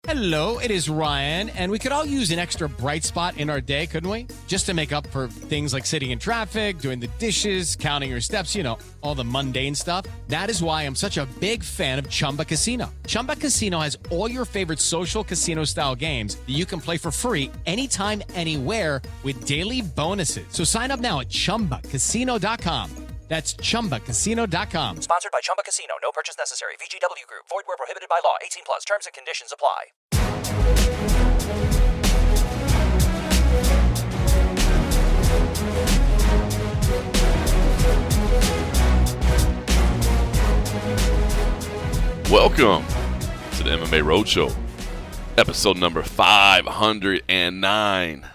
Hello, it is Ryan, and we could all use an extra bright spot in our day, couldn't we? Just to make up for things like sitting in traffic, doing the dishes, counting your steps, you know, all the mundane stuff. That is why I'm such a big fan of Chumba Casino. Chumba Casino has all your favorite social casino-style games that you can play for free anytime, anywhere with daily bonuses. So sign up now at ChumbaCasino.com. That's ChumbaCasino.com. Sponsored by Chumba Casino. No purchase necessary. VGW Group. Void where prohibited by law. 18 plus. Terms and conditions apply. Welcome to the MMA Roadshow, episode number 509.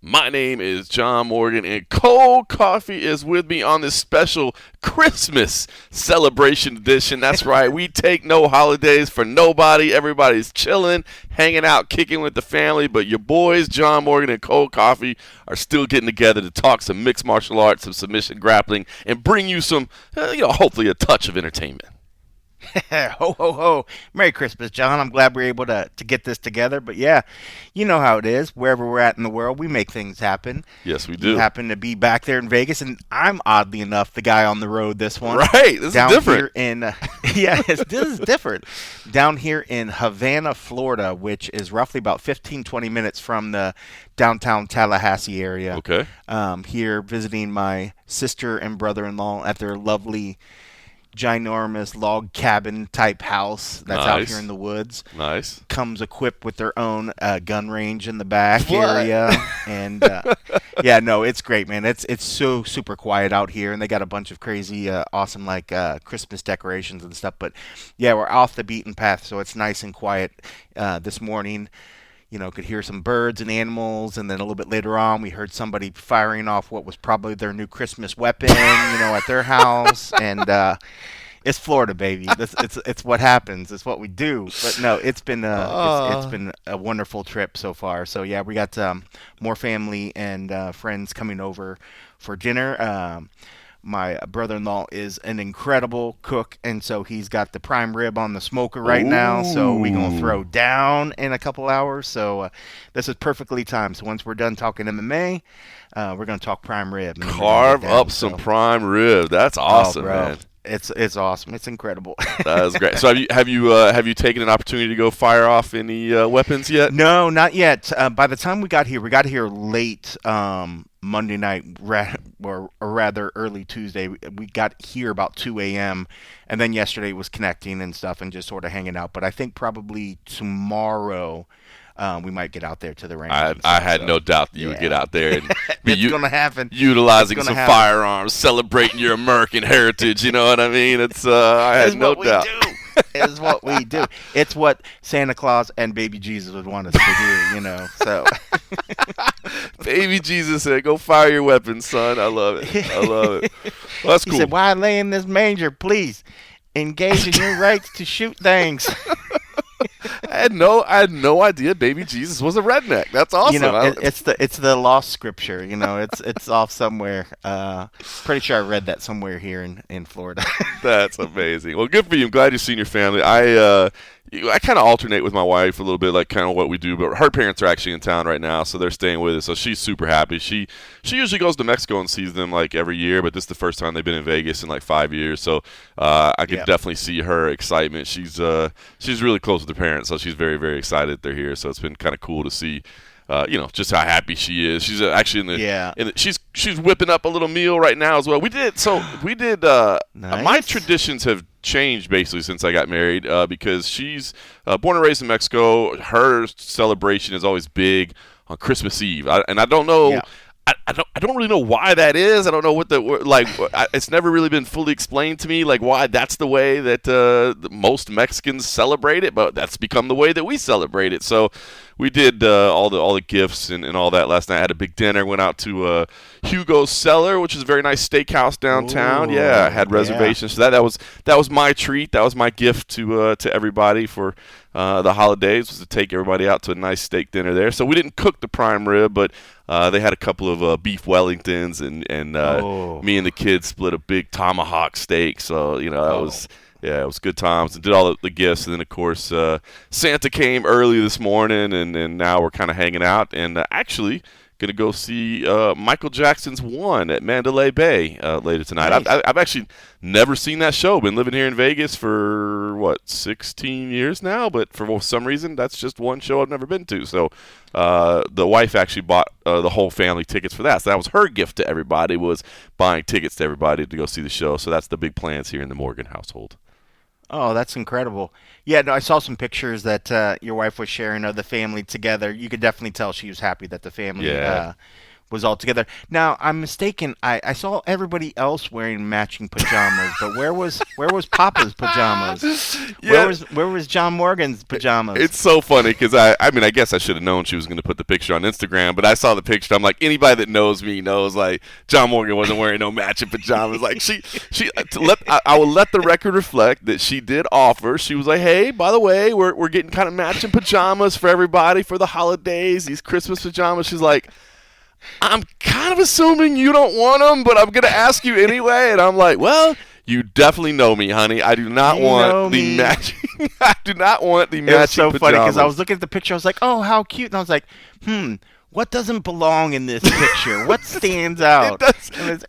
My name is John Morgan, and Cold Coffee is with me on this special Christmas celebration edition. That's right, we take no holidays for nobody. Everybody's chilling, hanging out, kicking with the family, but your boys, John Morgan and Cold Coffee, are still getting together to talk some mixed martial arts, some submission grappling, and bring you some, hopefully a touch of entertainment. Ho, ho, ho. Merry Christmas, John. I'm glad we're able to get this together. But yeah, you know how it is. Wherever we're at in the world, we make things happen. Yes, we do. You happen to be back there in Vegas, and I'm oddly enough the guy on the road this one. Right. This is different. This is different. Down here in Havana, Florida, which is roughly about 15, 20 minutes from the downtown Tallahassee area. Okay. Here visiting my sister and brother-in-law at their lovely ginormous log cabin type house that's out here in the woods. Nice. Comes equipped with their own gun range in the back area, and it's great, man. It's so super quiet out here, and they got a bunch of crazy, awesome Christmas decorations and stuff. But yeah, we're off the beaten path, so it's nice and quiet this morning. You know, could hear some birds and animals, and then a little bit later on, we heard somebody firing off what was probably their new Christmas weapon, at their house. And it's Florida, baby. It's what happens. It's what we do. But no, it's been a wonderful trip so far. So yeah, we got more family and friends coming over for dinner. My brother-in-law is an incredible cook, and so he's got the prime rib on the smoker right now. So we're going to throw down in a couple hours. So this is perfectly timed. So once we're done talking MMA, we're going to talk prime rib. Carve up some prime rib. That's awesome, man. It's awesome. It's incredible. That is great. So have you taken an opportunity to go fire off any weapons yet? No, not yet. By the time we got here late Monday night, or rather early Tuesday. We got here about 2 a.m. and then yesterday was connecting and stuff and just sort of hanging out. But I think probably tomorrow we might get out there to the range. I had no doubt that you would get out there and be going to happen. Utilizing some firearms, celebrating your American heritage. You know what I mean? It's I had no doubt. Is what we do. It's what Santa Claus and Baby Jesus would want us to do, So, Baby Jesus said, "Go fire your weapons, son." I love it. Well, that's cool. He said, "Why lay in this manger? Please engage in your rights to shoot things." I had no idea Baby Jesus was a redneck. That's awesome. It's the lost scripture. It's off somewhere. Pretty sure I read that somewhere here in Florida. That's amazing. Well, good for you. I'm glad you've seen your family. I kind of alternate with my wife a little bit, like kind of what we do, but her parents are actually in town right now, so they're staying with us. So she's super happy. She usually goes to Mexico and sees them like every year, but this is the first time they've been in Vegas in like 5 years. So I could definitely see her excitement. She's really close with her parents, so she's very, very excited that they're here. So it's been kind of cool to see. Just how happy she is. She's actually she's whipping up a little meal right now as well. We did. Nice. My traditions have changed basically since I got married because she's born and raised in Mexico. Her celebration is always big on Christmas Eve, I don't know. Yeah. I don't really know why that is. I don't know what it's never really been fully explained to me, like why that's the way that most Mexicans celebrate it, but that's become the way that we celebrate it. So we did all the gifts and all that last night. I had a big dinner, went out to Hugo's Cellar, which is a very nice steakhouse downtown. Ooh, I had reservations. So that was my treat. That was my gift to everybody for the holidays, was to take everybody out to a nice steak dinner there. So we didn't cook the prime rib, but they had a couple of beef Wellingtons, and me and the kids split a big tomahawk steak. So Yeah, it was good times, and did all the gifts, and then of course Santa came early this morning, and now we're kind of hanging out, and actually gonna go see Michael Jackson's One at Mandalay Bay later tonight. Nice. I've actually never seen that show. Been living here in Vegas for 16 years now, but for some reason that's just one show I've never been to. So the wife actually bought the whole family tickets for that. So that was her gift to everybody, was buying tickets to everybody to go see the show. So that's the big plans here in the Morgan household. Oh, that's incredible. Yeah, no, I saw some pictures that your wife was sharing of the family together. You could definitely tell she was happy that the family was all together. Now, I'm mistaken. I saw everybody else wearing matching pajamas, but where was Papa's pajamas? Yeah. Where was John Morgan's pajamas? It's so funny because I mean, I guess I should have known she was going to put the picture on Instagram, but I saw the picture. I'm like, anybody that knows me knows, like, John Morgan wasn't wearing no matching pajamas. Like, I will let the record reflect that she did offer. She was like, hey, by the way, we're getting kind of matching pajamas for everybody for the holidays, these Christmas pajamas. She's like, I'm kind of assuming you don't want them, but I'm going to ask you anyway. And I'm like, well, you definitely know me, honey. I do not want the matching. I do not want the matching pajamas. It was so funny because I was looking at the picture. I was like, oh, how cute. And I was like, what doesn't belong in this picture? What stands out?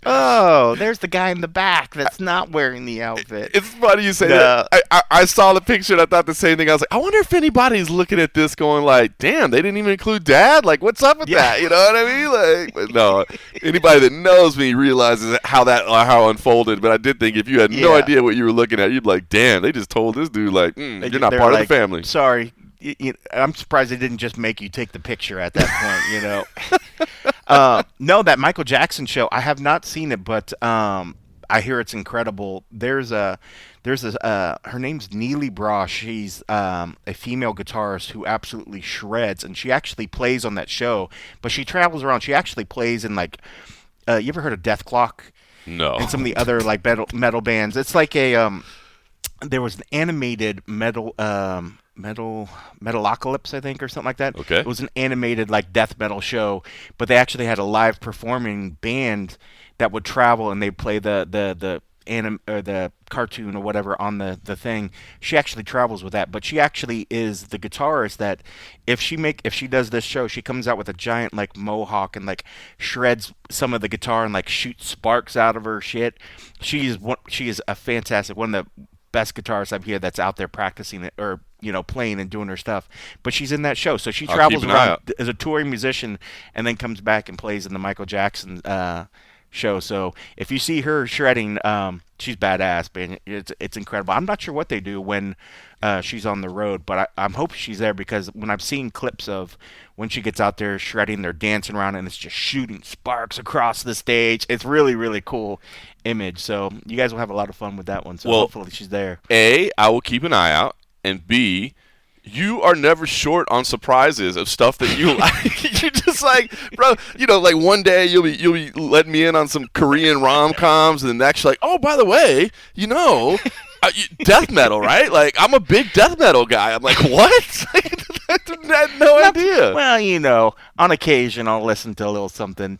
Oh, there's the guy in the back that's not wearing the outfit. It's funny you say that. I saw the picture and I thought the same thing. I was like, I wonder if anybody's looking at this going like, damn, they didn't even include Dad? Like, what's up with that? You know what I mean? Like, but no, anybody that knows me realizes how it unfolded. But I did think if you had no idea what you were looking at, you'd be like, damn, they just told this dude, like, you're not part of the family. Sorry. I'm surprised they didn't just make you take the picture at that point, No, that Michael Jackson show, I have not seen it, but I hear it's incredible. There's her name's Neely Bra. She's a female guitarist who absolutely shreds, and she actually plays on that show, but she travels around. She actually plays in, like, you ever heard of Death Clock? No. And some of the other, like, metal bands. It's like there was an animated Metalocalypse, I think, or something like that. Okay. It was an animated, like, death metal show, but they actually had a live performing band that would travel and they'd play the cartoon or whatever on the thing. She actually travels with that, but she actually is the guitarist that if she does this show, she comes out with a giant, like, mohawk and, like, shreds some of the guitar and, like, shoots sparks out of her shit. She is a fantastic, one of the best guitarists I've heard that's out there practicing it, or playing and doing her stuff. But she's in that show, so she travels around as a touring musician and then comes back and plays in the Michael Jackson show. So if you see her shredding, she's badass, man. It's incredible. I'm not sure what they do when she's on the road, but I'm hoping she's there, because when I've seen clips of when she gets out there shredding, they're dancing around and it's just shooting sparks across the stage. It's really, really cool image. So you guys will have a lot of fun with that one. So hopefully she's there. A, I will keep an eye out, and B, you are never short on surprises of stuff that you like. You're just like, bro, like one day you'll be letting me in on some Korean rom-coms, and the next you're like, oh, by the way, death metal, right? Like, I'm a big death metal guy. I'm like, what? I had no idea. Well, on occasion I'll listen to a little something,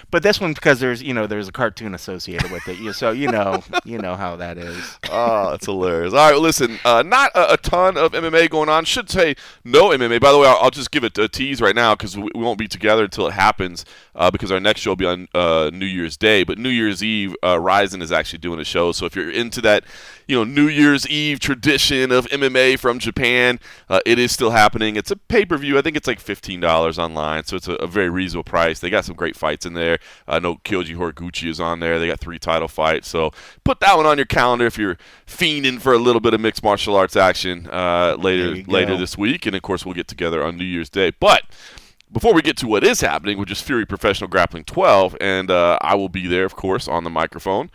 But this one, because there's a cartoon associated with it, so you know how that is. Oh, that's hilarious. All right, well, listen, not a ton of MMA going on. Should say no MMA. By the way, I'll just give it a tease right now, because we won't be together until it happens, because our next show will be on New Year's Day. But New Year's Eve, Ryzen is actually doing a show. So if you're into that, New Year's Eve tradition of MMA from Japan, it is still happening. It's a pay-per-view. I think it's like $15 online, so it's a very reasonable price. They got some great fights in there. I know Kyoji Horiguchi is on there. They got 3 title fights, so put that one on your calendar if you're fiending for a little bit of mixed martial arts action later this week. And of course, we'll get together on New Year's Day. But before we get to what is happening, which is FURY Professional Grappling 12, and I will be there, of course, on the microphone.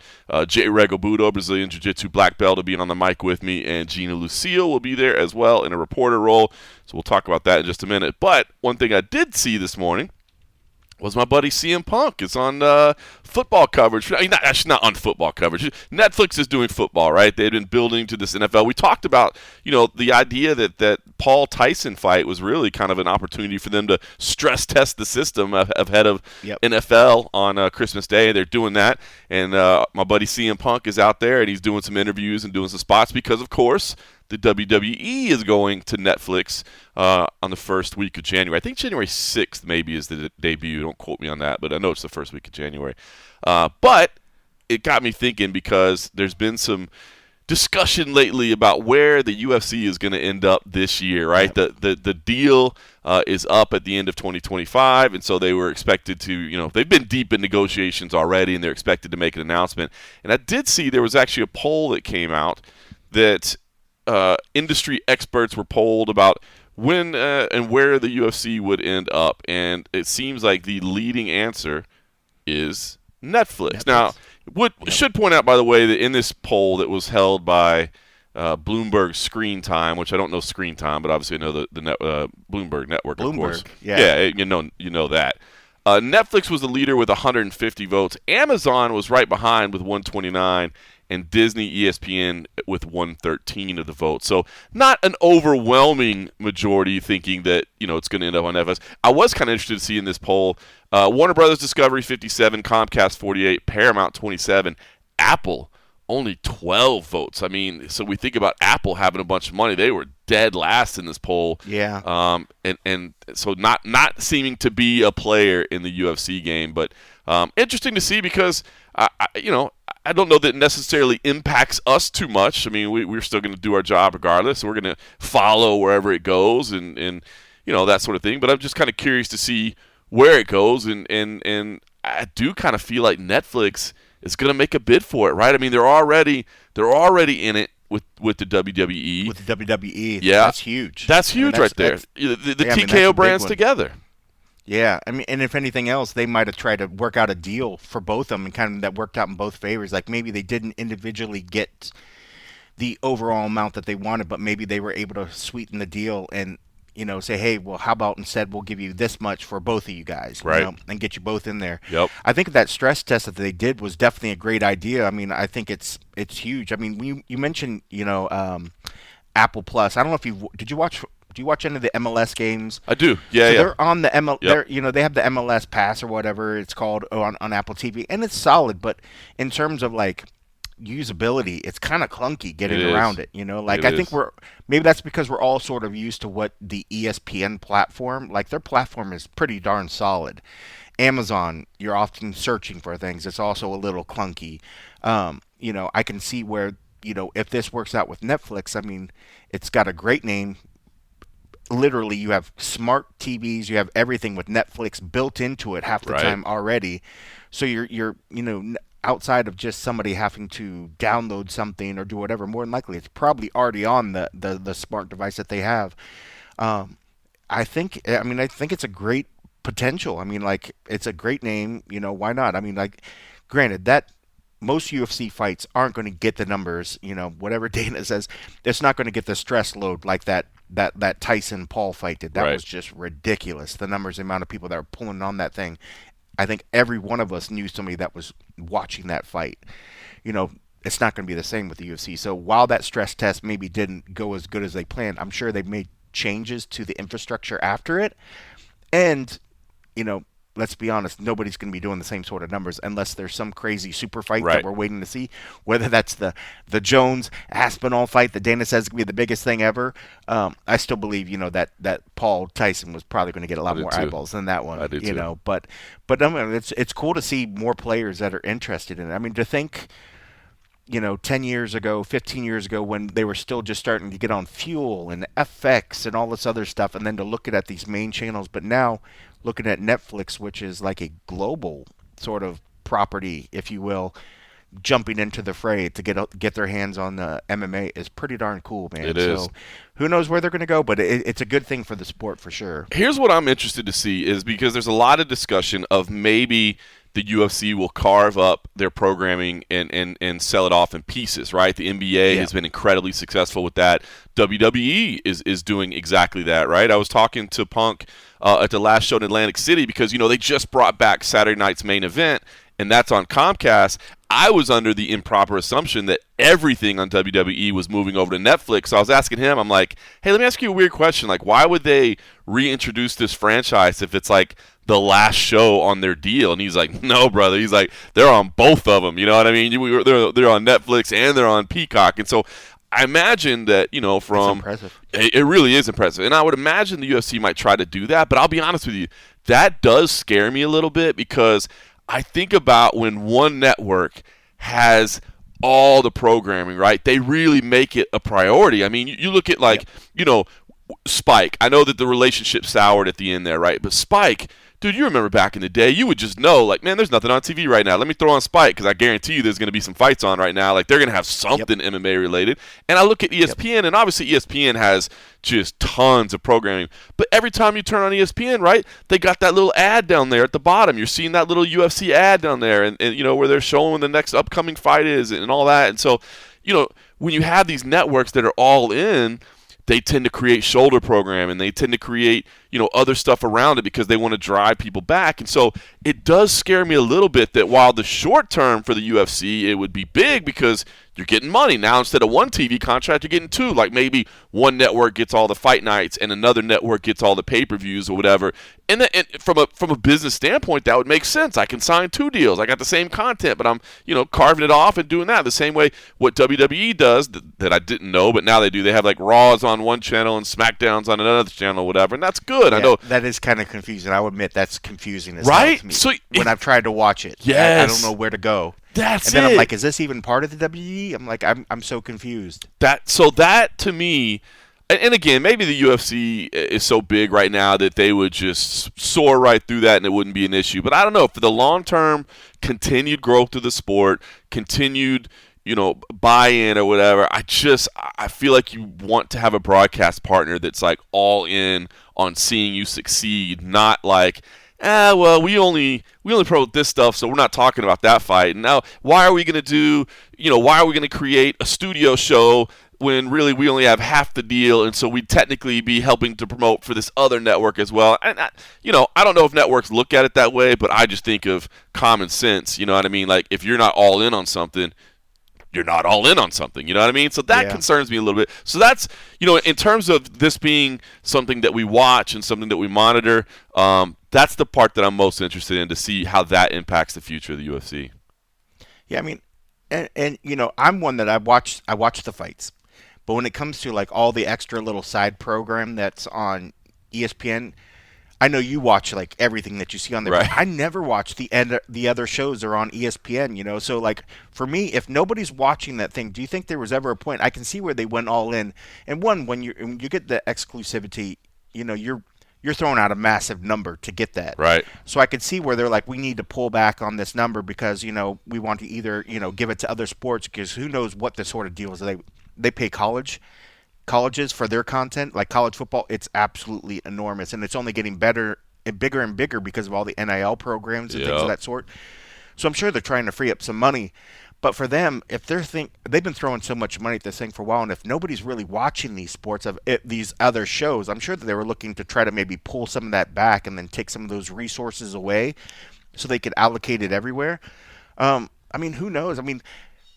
Jay Regobudo, Brazilian Jiu-Jitsu black belt, will be on the mic with me, and Gina Lucille will be there as well in a reporter role. So we'll talk about that in just a minute. But one thing I did see this morning was my buddy CM Punk. It's on football coverage. I mean, actually not on football coverage. Netflix is doing football, right? They've been building to this NFL. We talked about, the idea that Paul Tyson fight was really kind of an opportunity for them to stress test the system ahead of NFL on Christmas Day. They're doing that. And my buddy CM Punk is out there, and he's doing some interviews and doing some spots because, of course, the WWE is going to Netflix on the first week of January. I think January 6th maybe is the debut. Don't quote me on that, but I know it's the first week of January. But it got me thinking because there's been some discussion lately about where the UFC is going to end up this year, right? Yep. The deal is up at the end of 2025, and so they were expected to, they've been deep in negotiations already, and they're expected to make an announcement. And I did see there was actually a poll that came out that industry experts were polled about when and where the UFC would end up, and it seems like the leading answer is Netflix. Now, should point out, by the way, that in this poll that was held by Bloomberg Screen Time, which I don't know Screen Time, but obviously I know the Bloomberg Network, of course. Yeah, you know that. Netflix was the leader with 150 votes. Amazon was right behind with 129. And Disney, ESPN with 113 of the votes. So not an overwhelming majority thinking that, it's going to end up on Netflix. I was kind of interested to see in this poll, Warner Brothers Discovery 57, Comcast 48, Paramount 27, Apple only 12 votes. I mean, so we think about Apple having a bunch of money. They were dead last in this poll. Yeah. And so not seeming to be a player in the UFC game, but interesting to see because, I don't know that it necessarily impacts us too much. I mean, we're still going to do our job regardless. So we're going to follow wherever it goes and that sort of thing. But I'm just kind of curious to see where it goes. And I do kind of feel like Netflix is going to make a bid for it, right? I mean, they're already in it with the WWE. With the WWE. Yeah. That's huge. That's huge right there. The TKO brands together. Yeah, I mean, and if anything else, they might have tried to work out a deal for both of them and kind of that worked out in both favors. Like maybe they didn't individually get the overall amount that they wanted, but maybe they were able to sweeten the deal and, say, hey, well, how about instead we'll give you this much for both of you guys, right? And get you both in there. Yep. I think that stress test that they did was definitely a great idea. I mean, I think it's huge. I mean, you mentioned, Apple Plus. I don't know if did you watch any of the MLS games? I do. Yeah, so they're on the MLS. Yep. They have the MLS Pass or whatever it's called on Apple TV, and it's solid. But in terms of like usability, it's kind of clunky getting around it. I think maybe that's because we're all sort of used to what the ESPN platform, like their platform is pretty darn solid. Amazon, you're often searching for things. It's also a little clunky. I can see where if this works out with Netflix, I mean, it's got a great name. Literally, you have smart TVs, you have everything with Netflix built into it half the time already. So you're outside of just somebody having to download something or do whatever. More than likely, it's probably already on the smart device that they have. I think it's a great potential. I mean, like it's a great name. Why not? I mean, like, granted that most UFC fights aren't going to get the numbers. Whatever Dana says, it's not going to get the stress load like that Tyson Paul fight did. That was just ridiculous. The numbers, the amount of people that were pulling on that thing. I think every one of us knew somebody that was watching that fight. It's not going to be the same with the UFC. So while that stress test maybe didn't go as good as they planned, I'm sure they've made changes to the infrastructure after it. And, let's be honest, nobody's going to be doing the same sort of numbers unless there's some crazy super fight that we're waiting to see. Whether that's the Jones Aspinall fight that Dana says is going to be the biggest thing ever. I still believe, that Paul Tyson was probably going to get a lot more eyeballs than that one. I do too. But I mean, it's cool to see more players that are interested in it. I mean, to think, 10 years ago, 15 years ago, when they were still just starting to get on Fuel and FX and all this other stuff, and then to look at these main channels, but now looking at Netflix, which is like a global sort of property, if you will, jumping into the fray to get their hands on the MMA is pretty darn cool, man. It is. Who knows where they're going to go, but it's a good thing for the sport for sure. Here's what I'm interested to see is because there's a lot of discussion of maybe the UFC will carve up their programming and sell it off in pieces, right? The NBA has been incredibly successful with that. WWE is doing exactly that, right? I was talking to Punk at the last show in Atlantic City because, they just brought back Saturday night's main event, and that's on Comcast. I was under the improper assumption that everything on WWE was moving over to Netflix. So I was asking him, I'm like, hey, let me ask you a weird question. Like, why would they reintroduce this franchise if it's like the last show on their deal? And he's like, no, brother. He's like, they're on both of them. You know what I mean? They're on Netflix and they're on Peacock. And so I imagine that, from That's impressive. It really is impressive. And I would imagine the UFC might try to do that. But I'll be honest with you, that does scare me a little bit because I think about when one network has all the programming, right? They really make it a priority. I mean, you look at Spike. I know that the relationship soured at the end there, right? But Spike, dude, you remember back in the day, you would just know, like, man, there's nothing on TV right now. Let me throw on Spike because I guarantee you there's going to be some fights on right now. Like, they're going to have something MMA related. And I look at ESPN, and obviously ESPN has just tons of programming. But every time you turn on ESPN, right, they got that little ad down there at the bottom. You're seeing that little UFC ad down there and where they're showing when the next upcoming fight is and all that. And so, when you have these networks that are all in, they tend to create shoulder program and they tend to create, other stuff around it because they want to drive people back. And so it does scare me a little bit that while the short term for the UFC, it would be big because you're getting money. Now, instead of one TV contract, you're getting two. Like maybe one network gets all the fight nights and another network gets all the pay-per-views or whatever. And from a business standpoint, that would make sense. I can sign two deals. I got the same content, but I'm, carving it off and doing that. The same way what WWE does that I didn't know, but now they do. They have like Raws on one channel and SmackDowns on another channel or whatever, and that's good. I know. That is kind of confusing. I will admit that's confusing as right? hell to me. So when I've tried to watch it, yes. I don't know where to go. That's and then it. I'm like, is this even part of the WWE? I'm like, I'm so confused. That to me, and again, maybe the UFC is so big right now that they would just soar right through that and it wouldn't be an issue. But I don't know, for the long-term continued growth of the sport, continued buy-in or whatever, I feel like you want to have a broadcast partner that's like all in on seeing you succeed, not like, well, we only promote this stuff, so we're not talking about that fight. And now, why are we going to create a studio show when really we only have half the deal, and so we'd technically be helping to promote for this other network as well. And I don't know if networks look at it that way, but I just think of common sense. You know what I mean? Like, if you're not all in on something, you're not all in on something. You know what I mean? So that concerns me a little bit. So that's, in terms of this being something that we watch and something that we monitor, that's the part that I'm most interested in, to see how that impacts the future of the UFC. Yeah, I mean, and I'm one that I watch the fights. But when it comes to like all the extra little side program that's on ESPN, I know you watch like everything that you see on there. Right. I never watch the other shows that are on ESPN, So like for me, if nobody's watching that thing, do you think there was ever a point? I can see where they went all in. And when you get the exclusivity, you're throwing out a massive number to get that. Right. So I could see where they're like, we need to pull back on this number because, we want to either, give it to other sports, because who knows what the sort of deals they pay colleges for their content. Like college football, it's absolutely enormous, and it's only getting better and bigger because of all the NIL programs and things of that sort. So I'm sure they're trying to free up some money. But for them, if they've been throwing so much money at this thing for a while, and if nobody's really watching these sports these other shows, I'm sure that they were looking to try to maybe pull some of that back and then take some of those resources away so they could allocate it everywhere. I mean, who knows? I mean,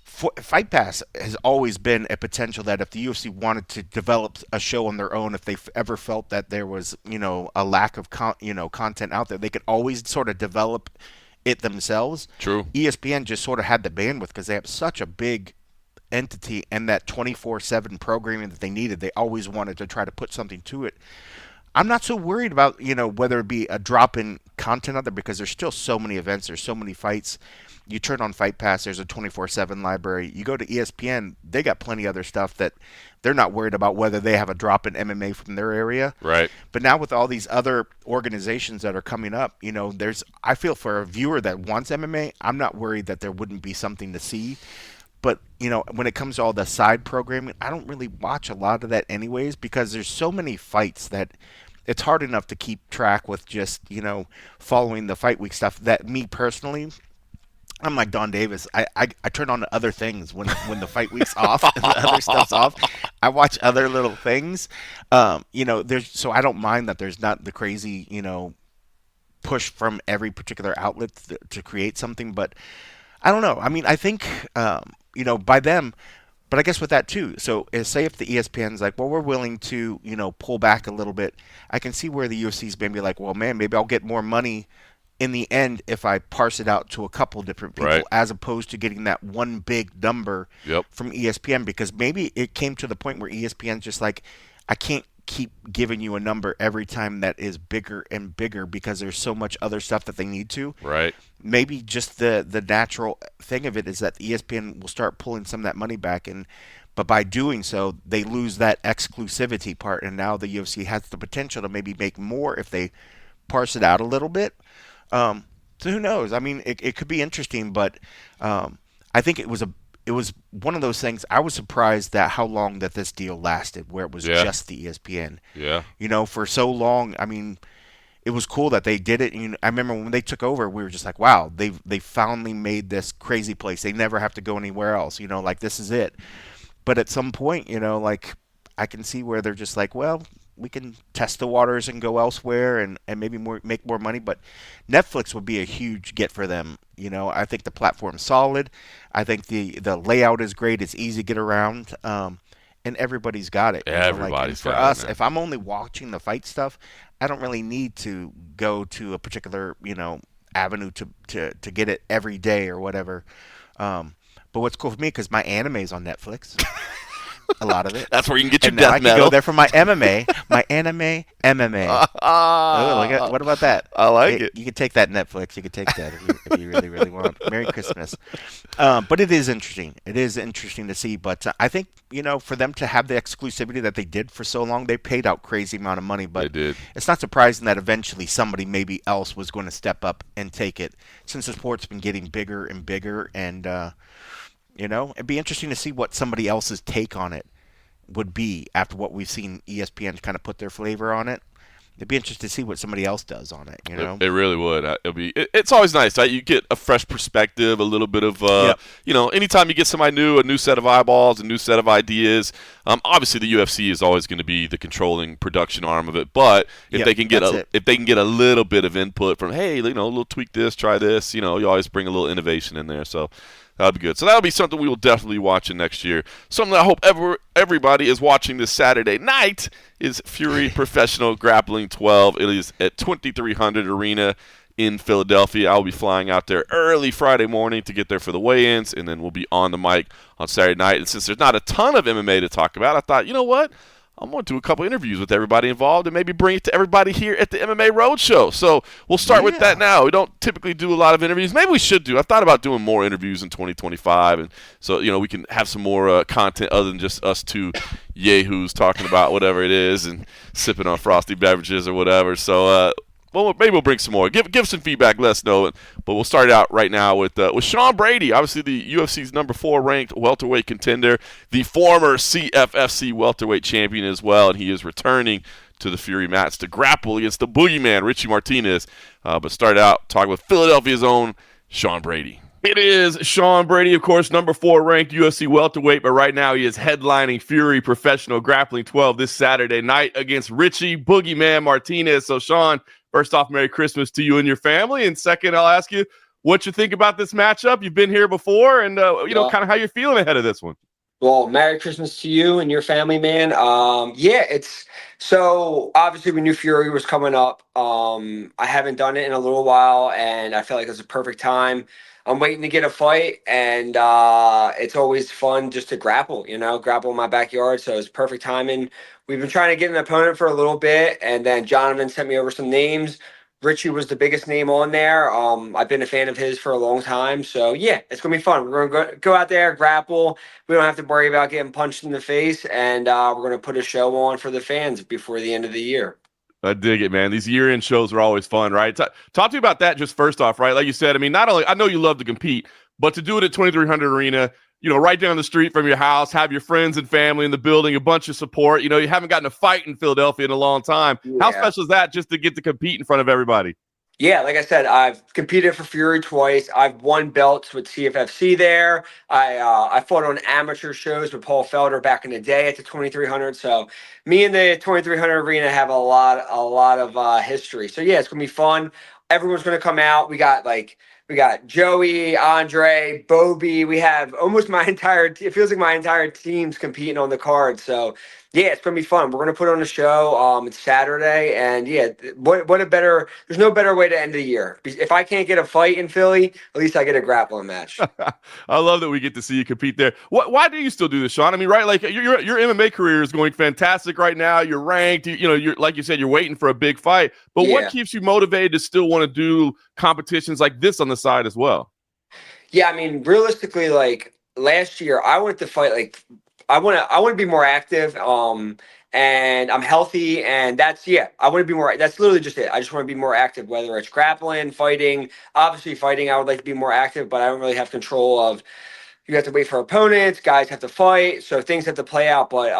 Fight Pass has always been a potential that if the UFC wanted to develop a show on their own, if they ever felt that there was, a lack of content out there, they could always sort of develop it themselves. True. ESPN just sort of had the bandwidth because they have such a big entity, and that 24/7 programming that they needed, they always wanted to try to put something to it. I'm not so worried about, whether it be a drop in content out there, because there's still so many events, there's so many fights. You turn on Fight Pass, there's a 24/7 library. You go to ESPN, they got plenty of other stuff that they're not worried about whether they have a drop in MMA from their area. Right. But now with all these other organizations that are coming up, I feel for a viewer that wants MMA, I'm not worried that there wouldn't be something to see. But, when it comes to all the side programming, I don't really watch a lot of that anyways, because there's so many fights that it's hard enough to keep track with just following the fight week stuff. That me personally, I'm like Don Davis. I turn on to other things when the fight week's off and the other stuff's off. I watch other little things. So I don't mind that there's not the crazy push from every particular outlet to create something, but I don't know. I mean, I think by them. But I guess with that too, so say if the ESPN's like, well, we're willing to, pull back a little bit, I can see where the UFC's maybe like, well, man, maybe I'll get more money in the end if I parse it out to a couple different people, right, as opposed to getting that one big number from ESPN, because maybe it came to the point where ESPN's just like, I can't keep giving you a number every time that is bigger and bigger because there's so much other stuff that they need to. Right. Maybe just the natural thing of it is that the ESPN will start pulling some of that money back, but by doing so, they lose that exclusivity part, and now the UFC has the potential to maybe make more if they parse it out a little bit. So who knows? I mean, it could be interesting, but I think it was one of those things. I was surprised that how long that this deal lasted, where it was just the ESPN. Yeah. For so long. I mean, it was cool that they did it. I remember when they took over, we were just like, wow, they finally made this crazy place. They never have to go anywhere else. Like this is it. But at some point, like I can see where they're just like, well, we can test the waters and go elsewhere and maybe make more money. But Netflix would be a huge get for them. I think the platform's solid. I think the layout is great. It's easy to get around. And everybo's got it. Everybody's got it. For us, if I'm only watching the fight stuff, I don't really need to go to a particular, avenue to get it every day or whatever. But what's cool for me, because my anime's on Netflix. A lot of it. That's where you can get your and death I can metal. go there for my MMA, my anime MMA. What about that? I like it. You can take that, Netflix. You can take that if you really, really want. Merry Christmas. But it is interesting. It is interesting to see. But I think, for them to have the exclusivity that they did for so long, they paid out crazy amount of money. But they did. It's not surprising that eventually somebody maybe else was going to step up and take it, since the sport's been getting bigger and bigger. And it'd be interesting to see what somebody else's take on it would be after what we've seen ESPN kind of put their flavor on it. It'd be interesting to see what somebody else does on it. It really would. It's always nice, right? You get a fresh perspective, a little bit of, anytime you get somebody new, a new set of eyeballs, a new set of ideas. Obviously, the UFC is always going to be the controlling production arm of it. But if they can get a little bit of input from, hey, a little tweak this, try this. You always bring a little innovation in there. So that'll be good. So that'll be something we will definitely watch next year. Something I hope everybody is watching this Saturday night is FURY Professional Grappling 12. It is at 2300 Arena in Philadelphia. I'll be flying out there early Friday morning to get there for the weigh-ins, and then we'll be on the mic on Saturday night. And since there's not a ton of MMA to talk about, I thought, you know what? I'm going to do a couple interviews with everybody involved and maybe bring it to everybody here at the MMA Roadshow. So we'll start with that now. We don't typically do a lot of interviews. Maybe we should do. I thought about doing more interviews in 2025, and so we can have some more content other than just us two yahoos talking about whatever it is and sipping on frosty beverages or whatever. So maybe we'll bring some more. Give some feedback. Let us know. But we'll start out right now with Sean Brady, obviously the UFC's number 4 ranked welterweight contender, the former CFFC welterweight champion as well, and he is returning to the FURY mats to grapple against the boogeyman, Richie Martinez. But start out talking with Philadelphia's own Sean Brady. It is Sean Brady, of course, number 4 ranked UFC welterweight, but right now he is headlining FURY Professional Grappling 12 this Saturday night against Richie Boogeyman Martinez. So, Sean, first off, Merry Christmas to you and your family. And second, I'll ask you what you think about this matchup. You've been here before, and kind of how you're feeling ahead of this one. Well, Merry Christmas to you and your family, man. It's so obviously we knew FURY was coming up. I haven't done it in a little while, and I feel like it's a perfect time. I'm waiting to get a fight, and it's always fun just to grapple in my backyard. So it's perfect timing. We've been trying to get an opponent for a little bit, and then Jonathan sent me over some names. Richie was the biggest name on there. I've been a fan of his for a long time. So, yeah, it's going to be fun. We're going to go out there, grapple. We don't have to worry about getting punched in the face, and we're going to put a show on for the fans before the end of the year. I dig it, man. These year-end shows are always fun, right? Talk to me about that just first off, right? Like you said, I mean, not only – I know you love to compete, but to do it at 2300 Arena, right down the street from your house, have your friends and family in the building, a bunch of support. You haven't gotten a fight in Philadelphia in a long time. Yeah. How special is that just to get to compete in front of everybody? Yeah, like I said, I've competed for Fury twice. I've won belts with CFFC there. I fought on amateur shows with Paul Felder back in the day at the 2300. So me and the 2300 arena have a lot of history. So yeah, it's gonna be fun. Everyone's gonna come out. We got Joey, Andre, Bobby. We have almost it feels like my entire team's competing on the card. So yeah, it's gonna be fun. We're gonna put on a show. It's Saturday, and yeah, there's no better way to end the year. If I can't get a fight in Philly, at least I get a grappling match. I love that we get to see you compete there. Why do you still do this, Sean? I mean, right? Like your MMA career is going fantastic right now. You're ranked. You're like you said, you're waiting for a big fight. But what keeps you motivated to still want to do competitions like this on the side as well? Yeah, I mean, realistically, like last year, I wanted to fight I want to be more active, and I'm healthy, and I want to be more. That's literally just it. I just want to be more active, whether it's grappling, fighting. Obviously, fighting, I would like to be more active, but I don't really have control of. You have to wait for opponents. Guys have to fight, so things have to play out. But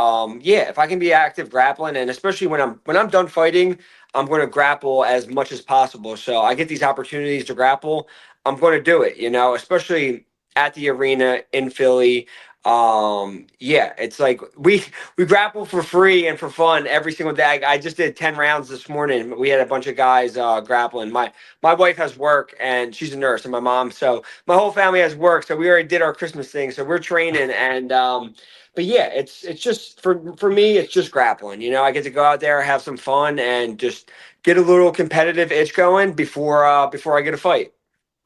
if I can be active grappling, and especially when I'm done fighting, I'm going to grapple as much as possible. So I get these opportunities to grapple, I'm going to do it. Especially at the arena in Philly. It's like we grapple for free and for fun every single day. I just did 10 rounds this morning. We had a bunch of guys grappling. My wife has work, and she's a nurse, and my mom, so my whole family has work. So we already did our Christmas thing, so we're training. And but yeah, it's just for me, it's just grappling. I get to go out there, have some fun, and just get a little competitive itch going before I get a fight.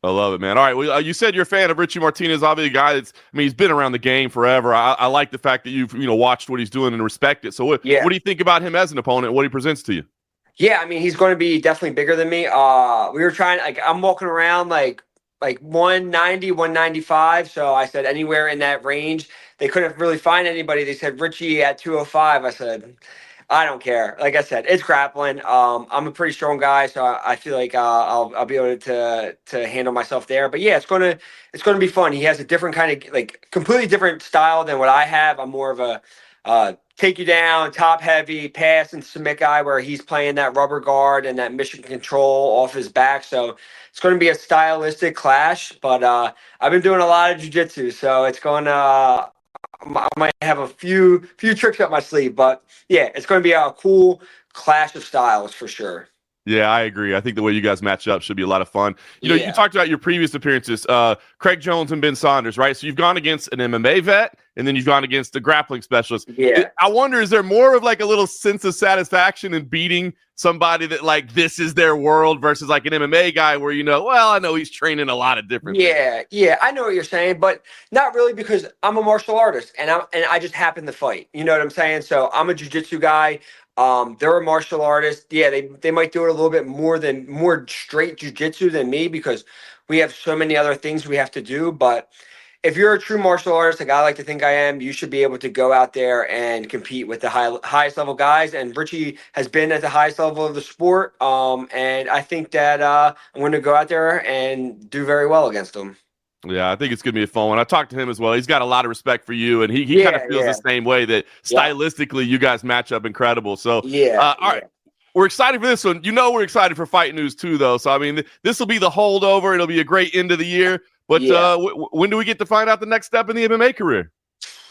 I love it, man. All right, well, you said you're a fan of Richie Martinez, obviously a guy he's been around the game forever. I like the fact that you've watched what he's doing and respect it. So what do you think about him as an opponent, what he presents to you? Yeah, I mean, he's going to be definitely bigger than me. We were trying, I'm walking around like 190, 195. So I said anywhere in that range. They couldn't really find anybody. They said Richie at 205. I said, I don't care. Like I said, it's grappling. I'm a pretty strong guy, so I feel like I'll be able to handle myself there. But yeah, it's gonna be fun. He has a different kind of completely different style than what I have. I'm more of a take you down, top heavy, pass and submit guy, where he's playing that rubber guard and that mission control off his back. So it's going to be a stylistic clash. But I've been doing a lot of jiu-jitsu, so it's going to. I might have a few tricks up my sleeve, but yeah, it's going to be a cool clash of styles for sure. Yeah, I agree. I think the way you guys match up should be a lot of fun. You talked about your previous appearances, Craig Jones and Ben Saunders, right? So you've gone against an MMA vet, and then you've gone against the grappling specialist. Yeah. I wonder, is there more of a little sense of satisfaction in beating somebody that this is their world versus an MMA guy where I know he's training a lot of different things. Yeah, I know what you're saying, but not really, because I'm a martial artist and I just happen to fight. You know what I'm saying? So I'm a jiu-jitsu guy. They're a martial artist. Yeah, they might do it a little bit more straight jiu-jitsu than me, because we have so many other things we have to do. But if you're a true martial artist, like I like to think I am, you should be able to go out there and compete with the highest level guys. And Richie has been at the highest level of the sport. And I think that I'm going to go out there and do very well against him. Yeah, I think it's going to be a fun one. I talked to him as well. He's got a lot of respect for you, and he kind of feels the same way, that stylistically you guys match up incredible. So, all right. We're excited for this one. We're excited for Fight News too, though. So, I mean, this will be the holdover. It'll be a great end of the year. But when do we get to find out the next step in the MMA career?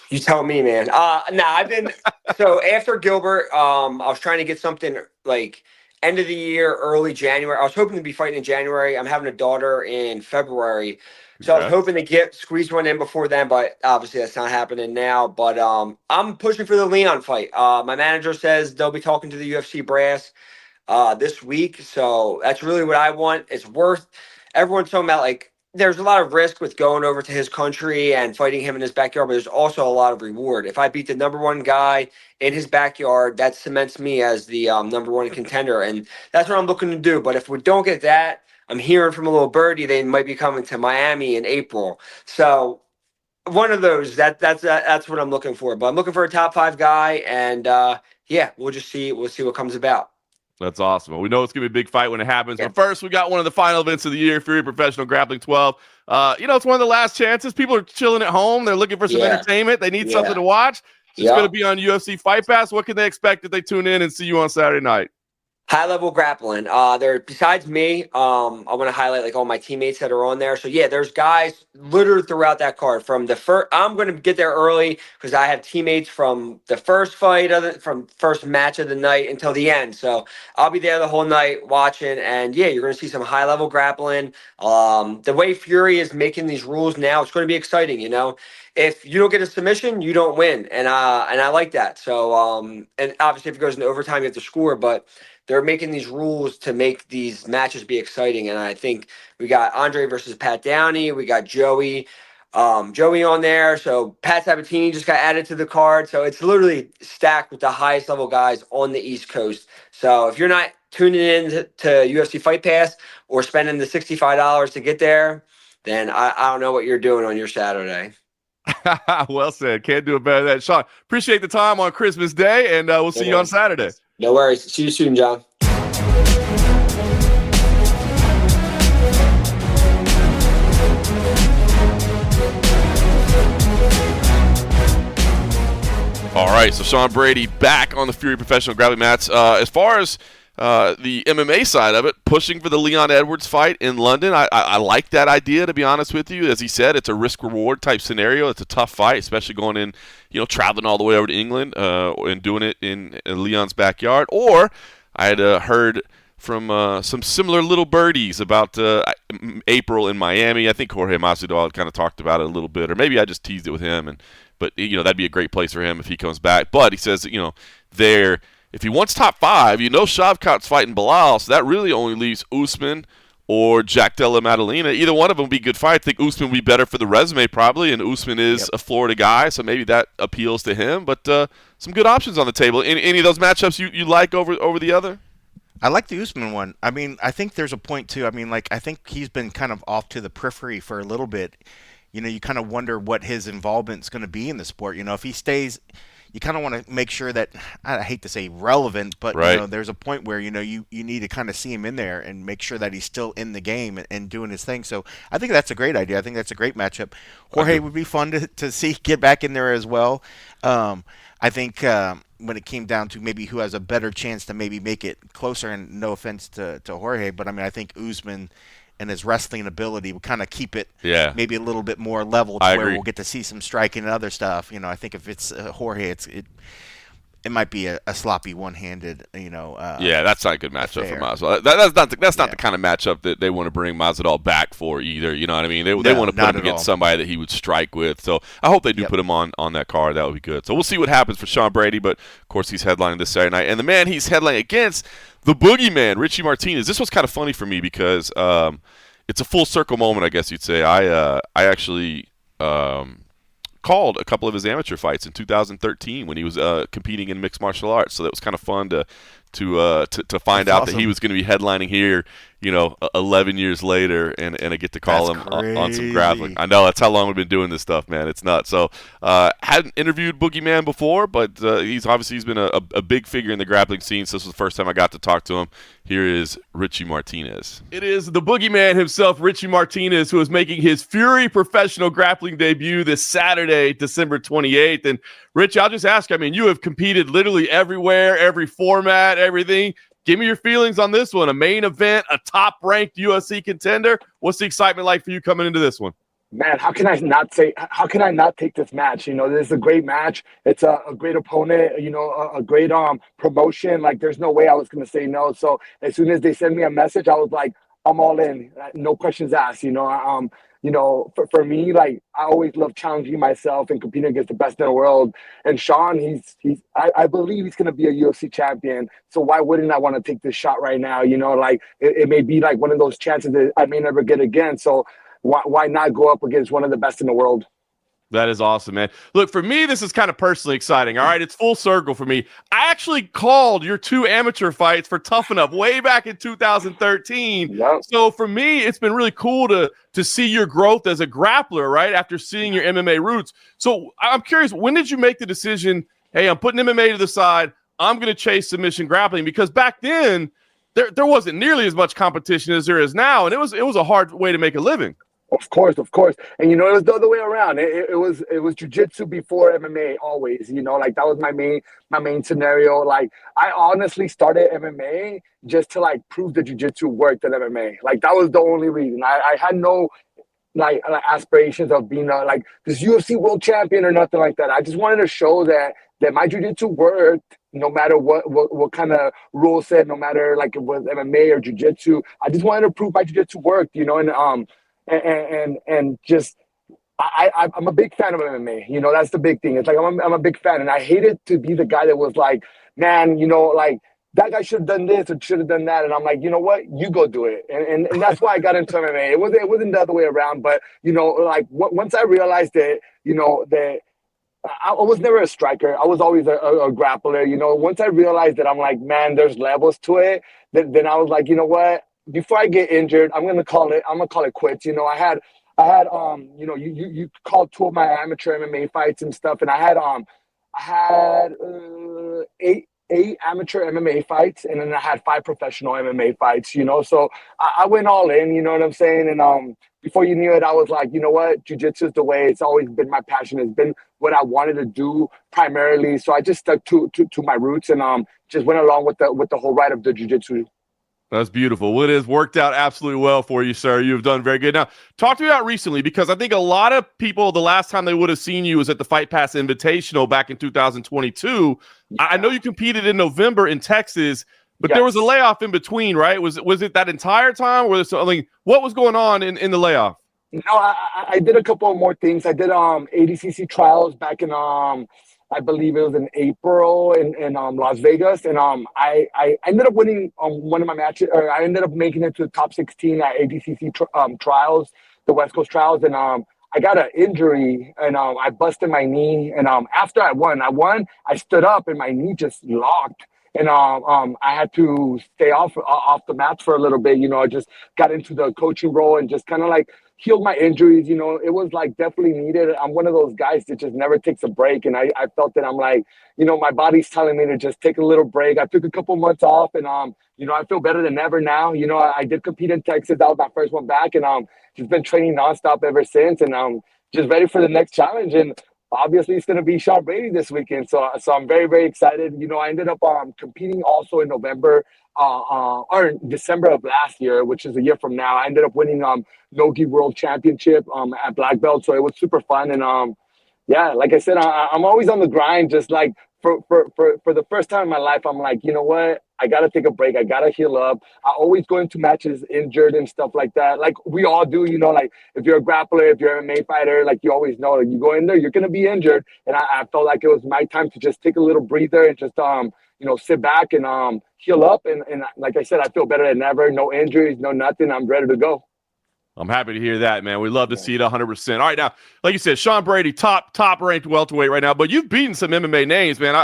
You tell me, man. I've been so after Gilbert, I was trying to get something like end of the year, early January. I was hoping to be fighting in January. I'm having a daughter in February. So I was hoping to squeeze one in before then, but obviously that's not happening now. But I'm pushing for the Leon fight. My manager says they'll be talking to the UFC brass this week. So that's really what I want. It's worth everyone's talking about, there's a lot of risk with going over to his country and fighting him in his backyard, but there's also a lot of reward. If I beat the number one guy in his backyard, that cements me as the number one contender. And that's what I'm looking to do. But if we don't get that, I'm hearing from a little birdie they might be coming to Miami in April. So one of those, that's what I'm looking for. But I'm looking for a top 5 guy, and we'll just see. We'll see what comes about. That's awesome. Well, we know it's going to be a big fight when it happens. But first, we got one of the final events of the year, FURY Professional Grappling 12. It's one of the last chances. People are chilling at home. They're looking for some entertainment. They need something to watch. It's going to be on UFC Fight Pass. What can they expect if they tune in and see you on Saturday night? High-level grappling. Besides me, I want to highlight like all my teammates that are on there. So yeah, there's guys littered throughout that card. From the first, I'm going to get there early because I have teammates from the first fight from first match of the night until the end. So I'll be there the whole night watching. And yeah, you're going to see some high-level grappling. The way FURY is making these rules now, it's going to be exciting. If you don't get a submission, you don't win, and I like that. So and obviously if it goes into overtime, you have to score, but they're making these rules to make these matches be exciting. And I think we got Andre versus Pat Downey. We got Joey on there. So Pat Sabatini just got added to the card. So it's literally stacked with the highest level guys on the East Coast. So if you're not tuning in to UFC Fight Pass or spending the $65 to get there, then I don't know what you're doing on your Saturday. Well said. Can't do it better than that. Sean, appreciate the time on Christmas Day, and we'll see you on Saturday. No worries. See you soon, John. All right, so Sean Brady back on the FURY Professional Grappling mats. As far as the MMA side of it, pushing for the Leon Edwards fight in London. I like that idea, to be honest with you. As he said, it's a risk-reward type scenario. It's a tough fight, especially going in, traveling all the way over to England and doing it in Leon's backyard. Or I had heard from some similar little birdies about April in Miami. I think Jorge Masvidal kind of talked about it a little bit, or maybe I just teased it with him. But that'd be a great place for him if he comes back. But he says that, if he wants top 5, Shavkat's fighting Bilal, so that really only leaves Usman or Jack Della Maddalena. Either one of them would be a good fight. I think Usman would be better for the resume probably, and Usman is a Florida guy, so maybe that appeals to him. But some good options on the table. Any of those matchups you like over the other? I like the Usman one. I mean, I think there's a point too. I mean, I think he's been kind of off to the periphery for a little bit. You kind of wonder what his involvement's going to be in the sport. If he stays, you kind of want to make sure that, I hate to say relevant, but there's a point where you need to kind of see him in there and make sure that he's still in the game and doing his thing. So I think that's a great idea. I think that's a great matchup. Jorge would be fun to see get back in there as well. I think when it came down to maybe who has a better chance to maybe make it closer, and no offense to Jorge, but I think Usman and his wrestling ability will kind of keep it maybe a little bit more level to where we'll get to see some striking and other stuff. I think if it's Jorge, it might be a sloppy one-handed, that's not a good matchup for Masvidal. That's not the kind of matchup that they want to bring Masvidal back for either. You know what I mean? They want to put him against somebody that he would strike with. So I hope they do put him on that card. That would be good. So we'll see what happens for Sean Brady. But of course, he's headlining this Saturday night, and the man he's headlining against, the boogeyman, Richie Martinez. This was kind of funny for me because it's a full circle moment, I guess you'd say. I actually called a couple of his amateur fights in 2013 when he was competing in mixed martial arts. So that was kind of fun to find out that he was going to be headlining here, 11 years later, and I get to call him on some grappling. I know, that's how long we've been doing this stuff, man. It's nuts. So hadn't interviewed Boogeyman before, but he's been a big figure in the grappling scene. So this was the first time I got to talk to him. Here is Richie Martinez. It is the Boogeyman himself, Richie Martinez, who is making his FURY Professional Grappling debut this Saturday, December 28th. And Rich, I'll just ask, you have competed literally everywhere, every format, everything. Give me your feelings on this one. A main event, a top-ranked UFC contender. What's the excitement like for you coming into this one? Man, how can I not take this match? This is a great match. It's a great opponent, a great promotion. There's no way I was going to say no. So as soon as they sent me a message, I was like, I'm all in. No questions asked. For me, I always love challenging myself and competing against the best in the world. And Sean, I believe he's going to be a UFC champion. So why wouldn't I want to take this shot right now? It may be one of those chances that I may never get again. So why not go up against one of the best in the world? That is awesome, man. Look, for me, this is kind of personally exciting. All right, it's full circle for me. I actually called your 2 amateur fights for Tough Enough way back in 2013. Yep. So for me, it's been really cool to see your growth as a grappler, right, after seeing your MMA roots. So I'm curious, when did you make the decision, hey, I'm putting MMA to the side, I'm going to chase submission grappling, because back then there wasn't nearly as much competition as there is now, and it was a hard way to make a living. Of course. And, it was the other way around. It was jiu-jitsu before MMA always, like that was my main scenario. Like I honestly started MMA just to like prove the jiu-jitsu worked at MMA. Like that was the only reason. I had no like aspirations of being like this UFC world champion or nothing like that. I just wanted to show that my jiu-jitsu worked no matter what kind of rules said, no matter like it was MMA or jiu-jitsu. I just wanted to prove my jiu-jitsu worked, and just I'm a big fan of MMA. That's the big thing. It's like I'm a big fan, and I hated to be the guy that was like, man, like that guy should have done this or should have done that, and I'm like, you know what, you go do it, and that's why I got into MMA. It wasn't the other way around, but like once I realized that that I was never a striker. I was always a grappler. Once I realized that I'm like, man, there's levels to it. Then I was like, you know what? Before I get injured, I'm gonna call it quits. I had you called 2 of my amateur MMA fights and stuff, and I had 8 amateur MMA fights, and then I had 5 professional MMA fights. So I went all in. You know what I'm saying? And before you knew it, I was like, you know what, jiu-jitsu is the way. It's always been my passion. It's been what I wanted to do primarily. So I just stuck to my roots and just went along with the whole ride of the jiu-jitsu. That's beautiful. Well, it has worked out absolutely well for you, sir. You've done very good. Now, talk to me about recently, because I think a lot of people, the last time they would have seen you was at the Fight Pass Invitational back in 2022. Yeah. I know you competed in November in Texas, but yes, there was a layoff in between, right? Was it that entire time? Or something? What was going on in the layoff? No, I did a couple of more things. I did ADCC trials back in I believe it was in April in Las Vegas, and I ended up winning one of my matches. Or I ended up making it to the top 16 at ADCC trials, the West Coast trials, and I got an injury, and I busted my knee. And after I won, I stood up, and my knee just locked. And I had to stay off the mats for a little bit. I just got into the coaching role and just kind of like healed my injuries. It was like definitely needed. I'm one of those guys that just never takes a break. And I felt that I'm like, my body's telling me to just take a little break. I took a couple months off, and I feel better than ever now. I did compete in Texas. That was my first one back, and just been training nonstop ever since. And just ready for the next challenge. And obviously, it's going to be Sean Brady this weekend, so I'm very, very excited. I ended up competing also in November or in December of last year, which is a year from now. I ended up winning Nogi World Championship at Black Belt, so it was super fun. And yeah, like I said, I'm always on the grind. Just like for the first time in my life, I'm like, you know what? I got to take a break. I got to heal up. I always go into matches injured and stuff like that. Like we all do, like if you're a grappler, if you're an MMA fighter, like you always know, like you go in there, you're going to be injured. And I felt like it was my time to just take a little breather and just, sit back and heal up. And like I said, I feel better than ever. No injuries, no nothing. I'm ready to go. I'm happy to hear that, man. We love to see it 100%. All right, now, like you said, Sean Brady, top ranked welterweight right now, but you've beaten some MMA names, man.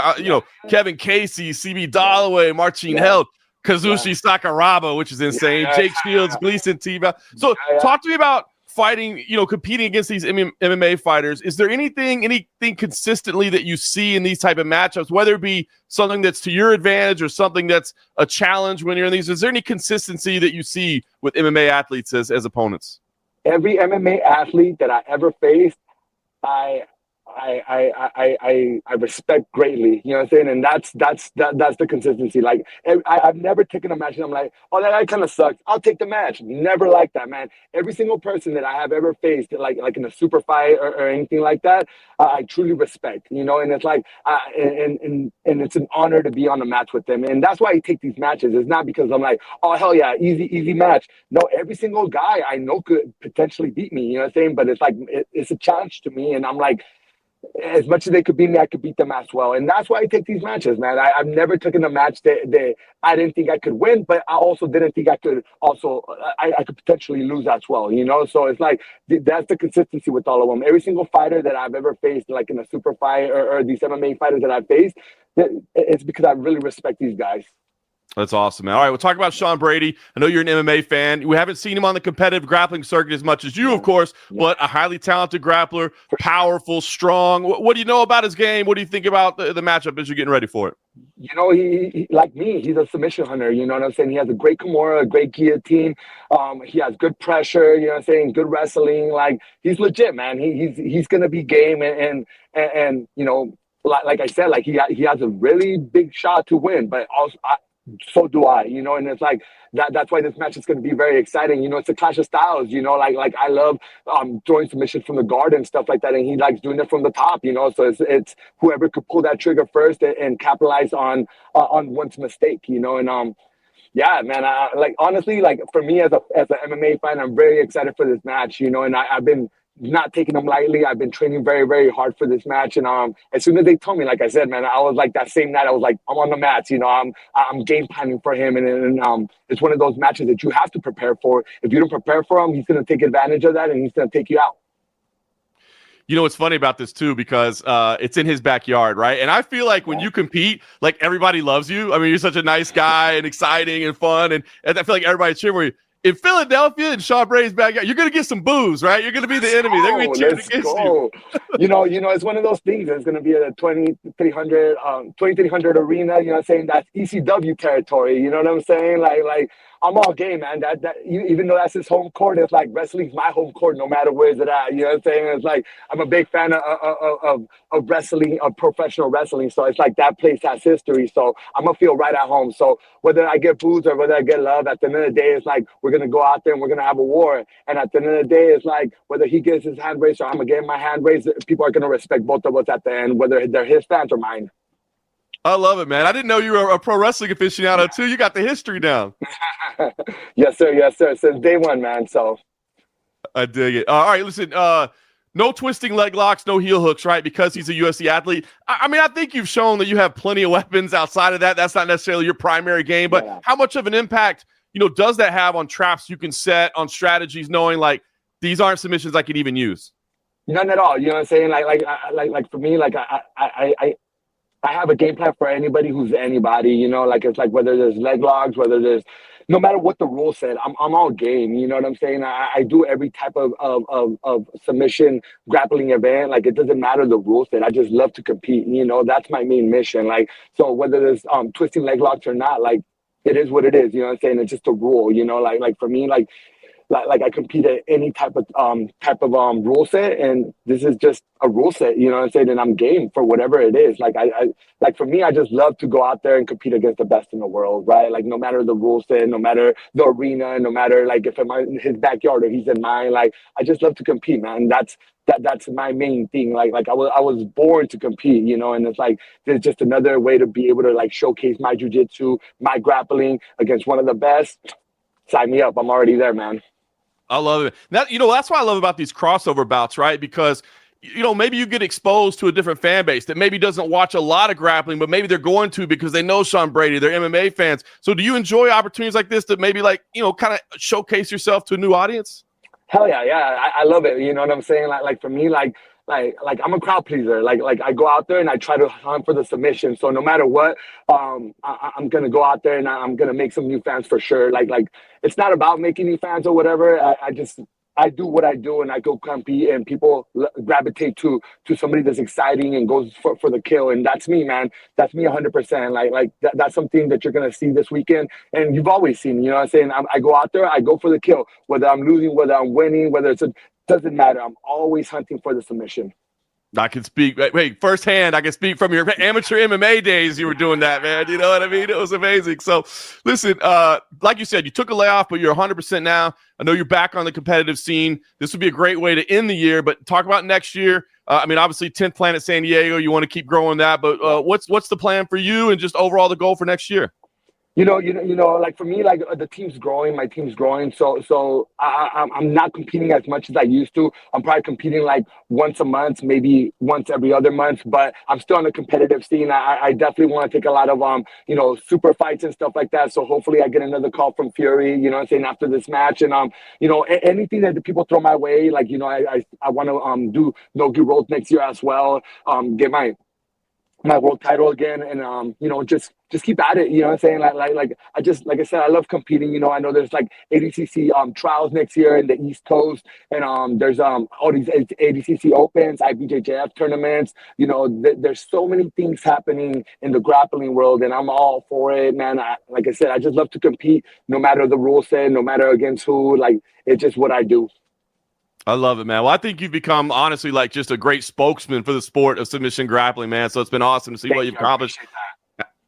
Kevin Casey, CB Dollaway, Marcin Held, Kazushi Sakuraba, which is insane. Jake Shields, Gleason Tebow. So talk to me about fighting, competing against these MMA fighters. Is there anything consistently that you see in these type of matchups, whether it be something that's to your advantage or something that's a challenge when you're in these? Is there any consistency that you see with MMA athletes as opponents? Every MMA athlete that I ever faced, I respect greatly, you know what I'm saying? And that's the consistency. Like I've never taken a match and I'm like, oh, that guy kind of sucks, I'll take the match. Never like that, man. Every single person that I have ever faced, like in a super fight or anything like that, I truly respect, and it's like, and it's an honor to be on a match with them. And that's why I take these matches. It's not because I'm like, oh, hell yeah, easy match. No, every single guy I know could potentially beat me, you know what I'm saying? But it's like, it's a challenge to me. And I'm like, as much as they could beat me, I could beat them as well. And that's why I take these matches, man. I've never taken a match that I didn't think I could win, but I also didn't think I could I could potentially lose as well, So it's like, that's the consistency with all of them. Every single fighter that I've ever faced, like in a super fight or these MMA fighters that I've faced, it's because I really respect these guys. That's awesome, man. All right, we'll talk about Sean Brady. I know you're an MMA fan. We haven't seen him on the competitive grappling circuit as much as you, of course, but a highly talented grappler, powerful, strong. What do you know about his game? What do you think about the matchup as you're getting ready for it? You know, he like me, he's a submission hunter. You know what I'm saying? He has a great Kimura, a great guillotine. He has good pressure. You know what I'm saying? Good wrestling. Like, he's legit, man. He's gonna be game, and you know, like I said, like he has a really big shot to win, but also so do I, you know, and it's like that's why this match is going to be very exciting. You know, it's a clash of styles, you know, like I love throwing submissions from the guard and stuff like that, and he likes doing it from the top, you know, so it's whoever could pull that trigger first and capitalize on one's mistake, you know, and yeah, man, like honestly, like for me as an MMA fan, I'm very excited for this match, you know, and I've been not taking them lightly. I've been training very, very hard for this match. And as soon as they told me, like I said, man, I was like that same night, I was like, I'm on the mats, you know, I'm game planning for him. And it's one of those matches that you have to prepare for. If you don't prepare for him, he's going to take advantage of that and he's going to take you out. You know what's funny about this too, because it's in his backyard, right? And I feel like when you compete, like everybody loves you. I mean, you're such a nice guy and exciting and fun. And I feel like everybody's cheering for you. In Philadelphia and Sean Brady's backyard, you're going to get some boos, right? You're going to be the enemy. They're going to be cheering against you. You know, it's one of those things. It's going to be a 2300 arena. You know what I'm saying? That's ECW territory. You know what I'm saying? Like I'm all game, man. Even though that's his home court, it's like wrestling's my home court, no matter where's it at. You know what I'm saying? It's like I'm a big fan of wrestling, of professional wrestling. So it's like that place has history. So I'm gonna feel right at home. So whether I get booze or whether I get love, at the end of the day, it's like we're gonna go out there and we're gonna have a war. And at the end of the day, it's like whether he gets his hand raised or I'm gonna get my hand raised, people are gonna respect both of us at the end, whether they're his fans or mine. I love it, man. I didn't know you were a pro wrestling aficionado too. You got the history down. Yes, sir. Yes, sir. Since day one, man. So I dig it. All right, listen. No twisting leg locks, no heel hooks, right? Because he's a UFC athlete. I mean, I think you've shown that you have plenty of weapons outside of that. That's not necessarily your primary game, but how much of an impact, you know, does that have on traps you can set, on strategies, knowing like these aren't submissions I could even use? None at all. You know what I'm saying? Like for me, like I have a game plan for anybody who's anybody, you know, like it's like whether there's leg locks, whether there's no matter what the rule said, I'm all game. You know what I'm saying? I do every type of submission grappling event. Like it doesn't matter the rule set. I just love to compete. You know, that's my main mission. Like, so whether there's twisting leg locks or not, like it is what it is. You know what I'm saying? It's just a rule, you know, like for me, like I compete at any type of rule set, and this is just a rule set, you know what I'm saying? And I'm game for whatever it is. Like like for me, I just love to go out there and compete against the best in the world, right? Like no matter the rule set, no matter the arena, no matter like if I'm in his backyard or he's in mine, like I just love to compete, man. That's my main thing. Like I was born to compete, you know, and it's like there's just another way to be able to like showcase my jiu-jitsu, my grappling against one of the best. Sign me up. I'm already there, man. I love it. That, you know, that's what I love about these crossover bouts, right? Because, you know, maybe you get exposed to a different fan base that maybe doesn't watch a lot of grappling, but maybe they're going to because they know Sean Brady, they're MMA fans. So do you enjoy opportunities like this to maybe like, you know, kind of showcase yourself to a new audience? Hell yeah. Yeah. I love it. You know what I'm saying? Like for me, like I'm a crowd pleaser. Like I go out there and I try to hunt for the submission. So no matter what, I'm gonna go out there and I'm gonna make some new fans for sure. Like it's not about making new fans or whatever. I do what I do and I go compete and people gravitate to somebody that's exciting and goes for the kill. And that's me, man. That's me 100%. That's something that you're going to see this weekend. And you've always seen, you know what I'm saying? I go out there, I go for the kill, whether I'm losing, whether I'm winning, doesn't matter. I'm always hunting for the submission. I can speak, wait, firsthand, I can speak from your amateur MMA days. You were doing that, man. You know what I mean? It was amazing. So listen, like you said, you took a layoff, but you're 100% now. I know you're back on the competitive scene. This would be a great way to end the year, but talk about next year. I mean, obviously 10th Planet San Diego, you want to keep growing that, but what's the plan for you and just overall the goal for next year? You know, like for me, like the team's growing, my team's growing. So I'm not competing as much as I used to. I'm probably competing like once a month, maybe once every other month, but I'm still on the competitive scene. I definitely want to take a lot of, you know, super fights and stuff like that. So hopefully I get another call from Fury, you know what I'm saying, after this match. And, you know, anything that the people throw my way, like, you know, I want to do no-gi rolls next year as well. Get my my world title again, and just keep at it. You know what I'm saying? Like I said, I love competing. You know, I know there's like ADCC trials next year in the East Coast, and there's all these ADCC Opens, IBJJF tournaments. You know, there's so many things happening in the grappling world, and I'm all for it, man. Like I said, I just love to compete, no matter the rule set, no matter against who. Like, it's just what I do. I love it, man. Well, I think you've become, honestly, like just a great spokesman for the sport of submission grappling, man. So it's been awesome to see what you've accomplished.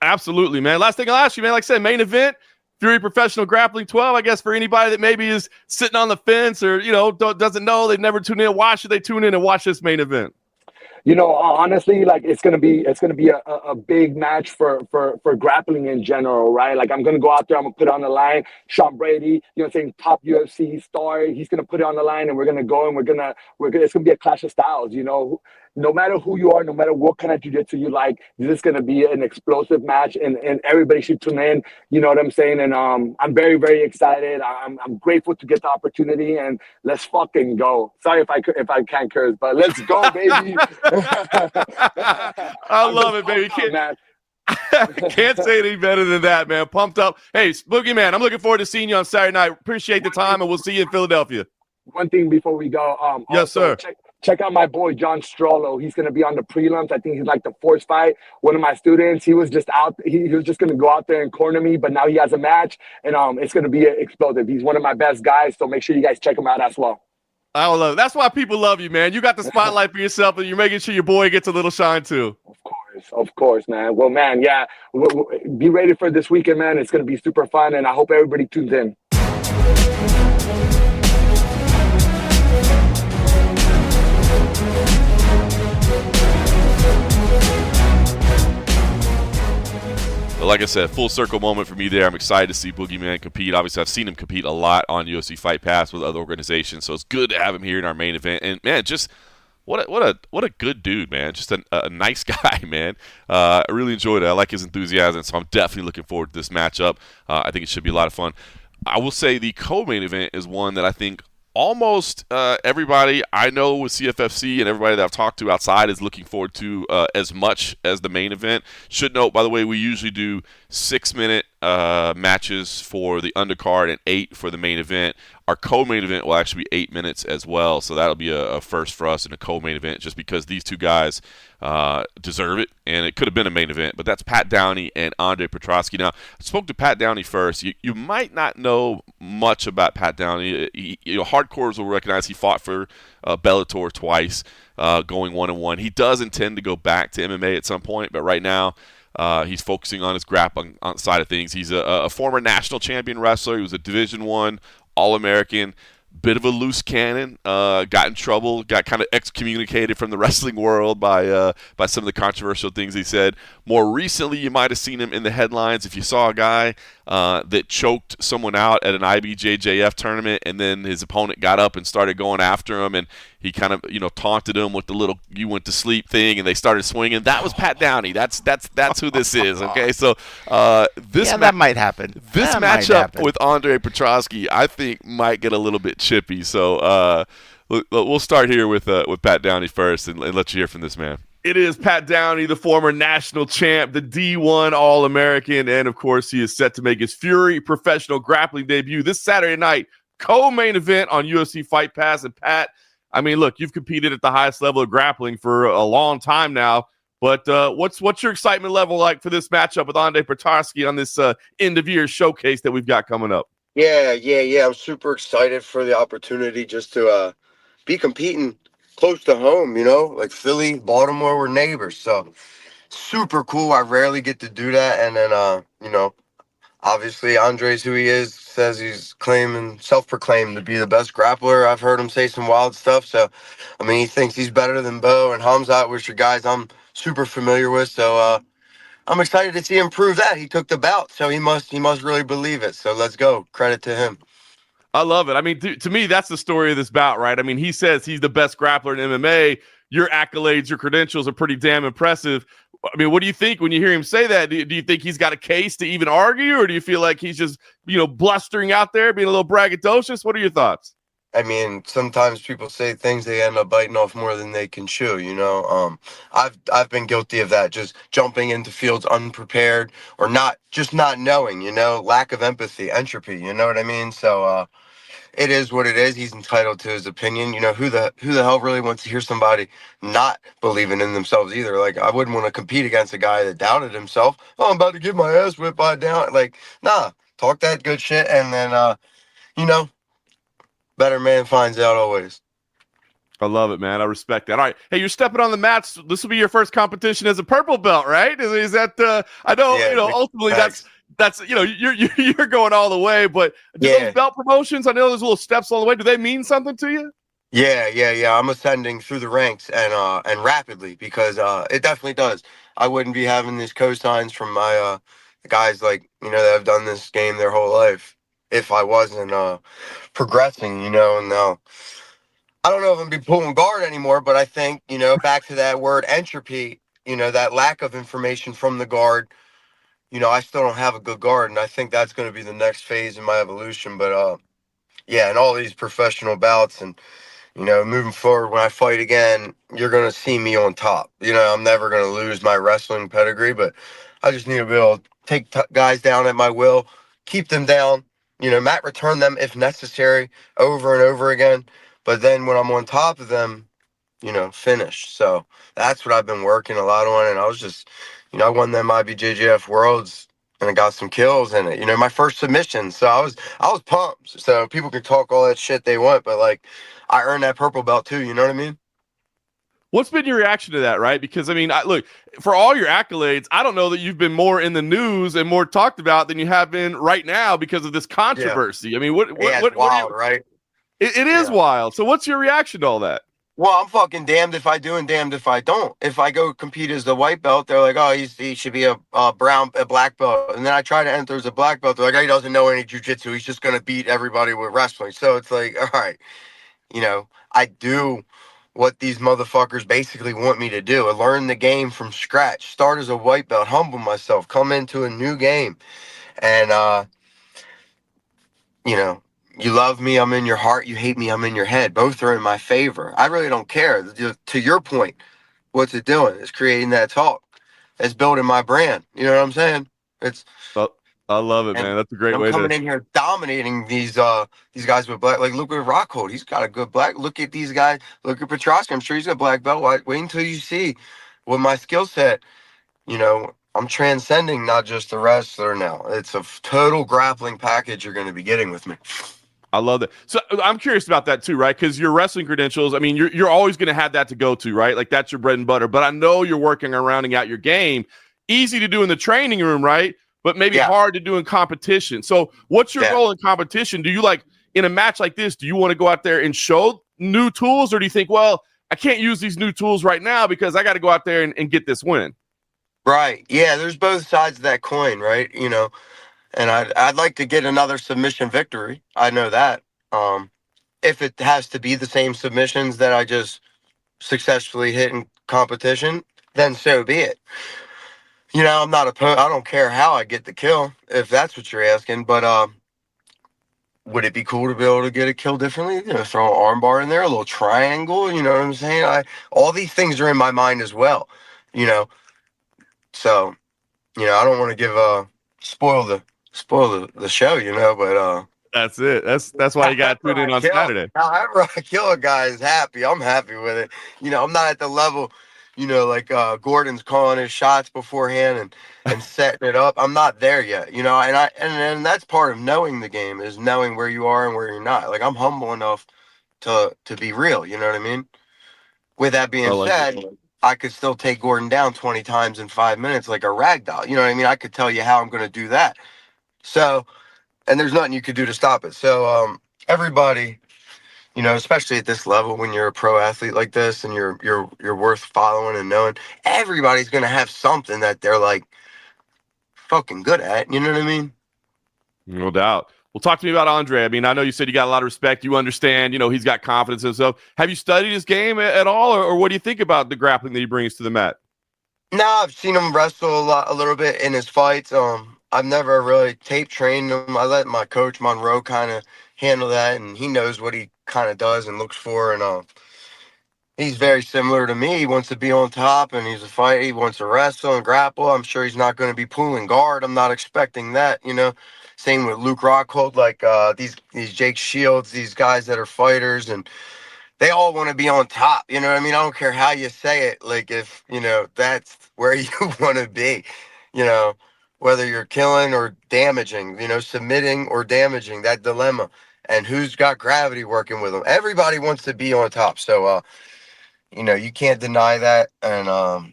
Absolutely, man. Last thing I'll ask you, man, like I said, main event, FURY Professional Grappling 12, I guess for anybody that maybe is sitting on the fence or, doesn't know, they've never tuned in and watched it, they tune in and watch this main event. You know, honestly, like it's gonna be a big match for grappling in general, right? Like, I'm gonna go out there, I'm gonna put it on the line. Sean Brady, saying, top UFC star, he's gonna put it on the line, and we're gonna go, and it's gonna be a clash of styles. You know, no matter who you are, no matter what kind of jiu-jitsu you like, this is gonna be an explosive match, and everybody should tune in. You know what I'm saying? And I'm very, very excited. I'm grateful to get the opportunity, and let's fucking go. Sorry if I can't curse, but let's go, baby. I love it, baby. Can't say any better than that, man. Pumped up. Hey, Boogie Man, I'm looking forward to seeing you on Saturday night. Appreciate the time, and we'll see you in Philadelphia. One thing before we go. Yes, sir. Check out my boy John Strollo. He's going to be on the prelims. I think he's like the force fight. One of my students. He was just out. He was just going to go out there and corner me, but now he has a match, and it's going to be explosive. He's one of my best guys, so make sure you guys check him out as well. I love it. That's why people love you, man. You got the spotlight for yourself, and you're making sure your boy gets a little shine too. Of course, man. Well, man, yeah. Be ready for this weekend, man. It's going to be super fun, and I hope everybody tunes in. Like I said, full circle moment for me there. I'm excited to see Boogeyman compete. Obviously, I've seen him compete a lot on UFC Fight Pass with other organizations, so it's good to have him here in our main event. And man, just what a good dude, man. Just a nice guy, man. I really enjoyed it. I like his enthusiasm, so I'm definitely looking forward to this matchup. I think it should be a lot of fun. I will say the co-main event is one that I think almost everybody I know with CFFC and everybody that I've talked to outside is looking forward to as much as the main event. Should note, by the way, we usually do 6-minute matches for the undercard and 8 for the main event. Our co-main event will actually be 8 minutes as well, so that'll be a first for us in a co-main event just because these two guys deserve it, and it could have been a main event, but that's Pat Downey and Andre Petroski. Now, I spoke to Pat Downey first. You might not know much about Pat Downey. Hardcores will recognize he fought for Bellator twice, going 1-1. He does intend to go back to MMA at some point, but right now he's focusing on his grappling side of things. He's a former national champion wrestler. He was a Division I All-American. Bit of a loose cannon, got in trouble, got kind of excommunicated from the wrestling world by some of the controversial things he said. More recently, you might have seen him in the headlines if you saw a guy that choked someone out at an IBJJF tournament, and then his opponent got up and started going after him, and he kind of taunted him with the little "you went to sleep" thing, and they started swinging. That was Pat Downey. That's who this is. Okay, so that might happen. This matchup with Andre Petroski, I think, might get a little bit chippy. So we'll start here with Pat Downey first, and let you hear from this man. It is Pat Downey, the former national champ, the D1 All-American, and of course he is set to make his FURY Professional Grappling debut this Saturday night, co-main event on UFC Fight Pass. And Pat, I mean, look, you've competed at the highest level of grappling for a long time now, but what's your excitement level like for this matchup with Andre Petroski on this end-of-year showcase that we've got coming up? Yeah. I'm super excited for the opportunity just to be competing close to home, like Philly, Baltimore, we're neighbors. So super cool. I rarely get to do that. And then, obviously Andre's who he is, says he's self-proclaimed to be the best grappler. I've heard him say some wild stuff. So, I mean, he thinks he's better than Bo and Hamzat, which are guys I'm super familiar with. So, I'm excited to see him prove that. He took the bout, so he must really believe it. So let's go. Credit to him. I love it. I mean, to me, that's the story of this bout, right? I mean, he says he's the best grappler in MMA. Your accolades, your credentials are pretty damn impressive. I mean, what do you think when you hear him say that? Do you think he's got a case to even argue, or do you feel like he's just, blustering out there, being a little braggadocious? What are your thoughts? I mean, sometimes people say things they end up biting off more than they can chew, you know. I've been guilty of that, just jumping into fields unprepared or not knowing, you know, lack of empathy, entropy, you know what I mean? So it is what it is. He's entitled to his opinion. You know, who the hell really wants to hear somebody not believing in themselves either? Like, I wouldn't want to compete against a guy that doubted himself. Oh, I'm about to get my ass whipped by a down. Like, nah, talk that good shit, and then you know, better man finds out always. I love it, man. I respect that. All right. Hey, you're stepping on the mats. This will be your first competition as a purple belt, right? Is that, I know, Yeah, you know, ultimately thanks. that's, you know, you're going all the way, but do Yeah. those belt promotions, I know there's little steps along the way. Do they mean something to you? Yeah. I'm ascending through the ranks and rapidly because it definitely does. I wouldn't be having these cosigns from my guys like, you know, that have done this game their whole life if I wasn't progressing, you know. And now I don't know if I'm gonna be pulling guard anymore, but I think, you know, back to that word entropy, you know, that lack of information from the guard. You know, I still don't have a good guard, and I think that's going to be the next phase in my evolution. But yeah, and all these professional bouts and, you know, moving forward, when I fight again, you're going to see me on top. You know, I'm never going to lose my wrestling pedigree, but I just need to be able to take guys down at my will, keep them down, you know, mat return them if necessary over and over again. But then when I'm on top of them, you know, finish. So that's what I've been working a lot on. And I was just, you know, I won them IBJJF Worlds and I got some kills in it. You know, my first submission. So I was pumped. So people can talk all that shit they want, but like I earned that purple belt too. You know what I mean? What's been your reaction to that, right? Because, I mean, look, for all your accolades, I don't know that you've been more in the news and more talked about than you have been right now because of this controversy. I mean, what It's wild, right? It is wild. So what's your reaction to all that? Well, I'm fucking damned if I do and damned if I don't. If I go compete as the white belt, they're like, oh, he should be a black belt. And then I try to enter as a black belt. They're like, oh, he doesn't know any jiu-jitsu. He's just going to beat everybody with wrestling. So it's like, all right, you know, I do what these motherfuckers basically want me to do. I learn the game from scratch, start as a white belt, humble myself, come into a new game. And, you know, you love me, I'm in your heart. You hate me, I'm in your head. Both are in my favor. I really don't care. To your point, what's it doing? It's creating that talk. It's building my brand. You know what I'm saying? It's I love it, man. That's a great I'm way coming to. in here dominating these guys with black. Like, look at Rockhold. He's got a good black. Look at these guys. Look at Petroski. I'm sure he's got black belt. Wait until you see with my skill set. You know, I'm transcending not just the wrestler now. It's a total grappling package you're going to be getting with me. I love that. So I'm curious about that too, right? Because your wrestling credentials, I mean, you're always going to have that to go to, right? Like that's your bread and butter. But I know you're working on rounding out your game. Easy to do in the training room, right? But maybe hard to do in competition. So what's your goal in competition? Do you like in a match like this, do you want to go out there and show new tools? Or do you think, well, I can't use these new tools right now because I got to go out there and get this win? Right. Yeah, there's both sides of that coin, right? You know, and I'd like to get another submission victory. I know that. If it has to be the same submissions that I just successfully hit in competition, then so be it. You know, I'm not I don't care how I get the kill, if that's what you're asking. But would it be cool to be able to get a kill differently? You know, throw an armbar in there, a little triangle. You know what I'm saying? All these things are in my mind as well. You know, so you know, I don't want to give spoil the show. You know, but That's it. That's why you got to tune in on Saturday. However I kill a guy is happy. I'm happy with it. You know, I'm not at the level, you know, like Gordon's calling his shots beforehand and setting it up. I'm not there yet, you know, and that's part of knowing the game is knowing where you are and where you're not. Like I'm humble enough to be real, you know what I mean? With that being said, I could still take Gordon down 20 times in 5 minutes like a rag doll. You know what I mean? I could tell you how I'm going to do that. So, and there's nothing you could do to stop it. So everybody, you know, especially at this level when you're a pro athlete like this and you're worth following and knowing, everybody's going to have something that they're like fucking good at. You know what I mean? No doubt. Well, talk to me about Andre. I mean, I know you said you got a lot of respect. You understand, you know, he's got confidence in himself. Have you studied his game at all, or what do you think about the grappling that he brings to the mat? No, I've seen him wrestle a little bit in his fights. I've never really tape trained him. I let my coach Monroe kind of handle that, and he knows what he kind of does and looks for. And he's very similar to me. He wants to be on top, and he's a fighter. He wants to wrestle and grapple. I'm sure he's not going to be pulling guard. I'm not expecting that, you know. Same with Luke Rockhold, like these Jake Shields, these guys that are fighters, and they all want to be on top. You know what I mean? I don't care how you say it. Like, if, you know, that's where you want to be, you know, whether you're killing or damaging, you know, submitting or damaging, that dilemma. And who's got gravity working with them? Everybody wants to be on top. So, you know, you can't deny that. And,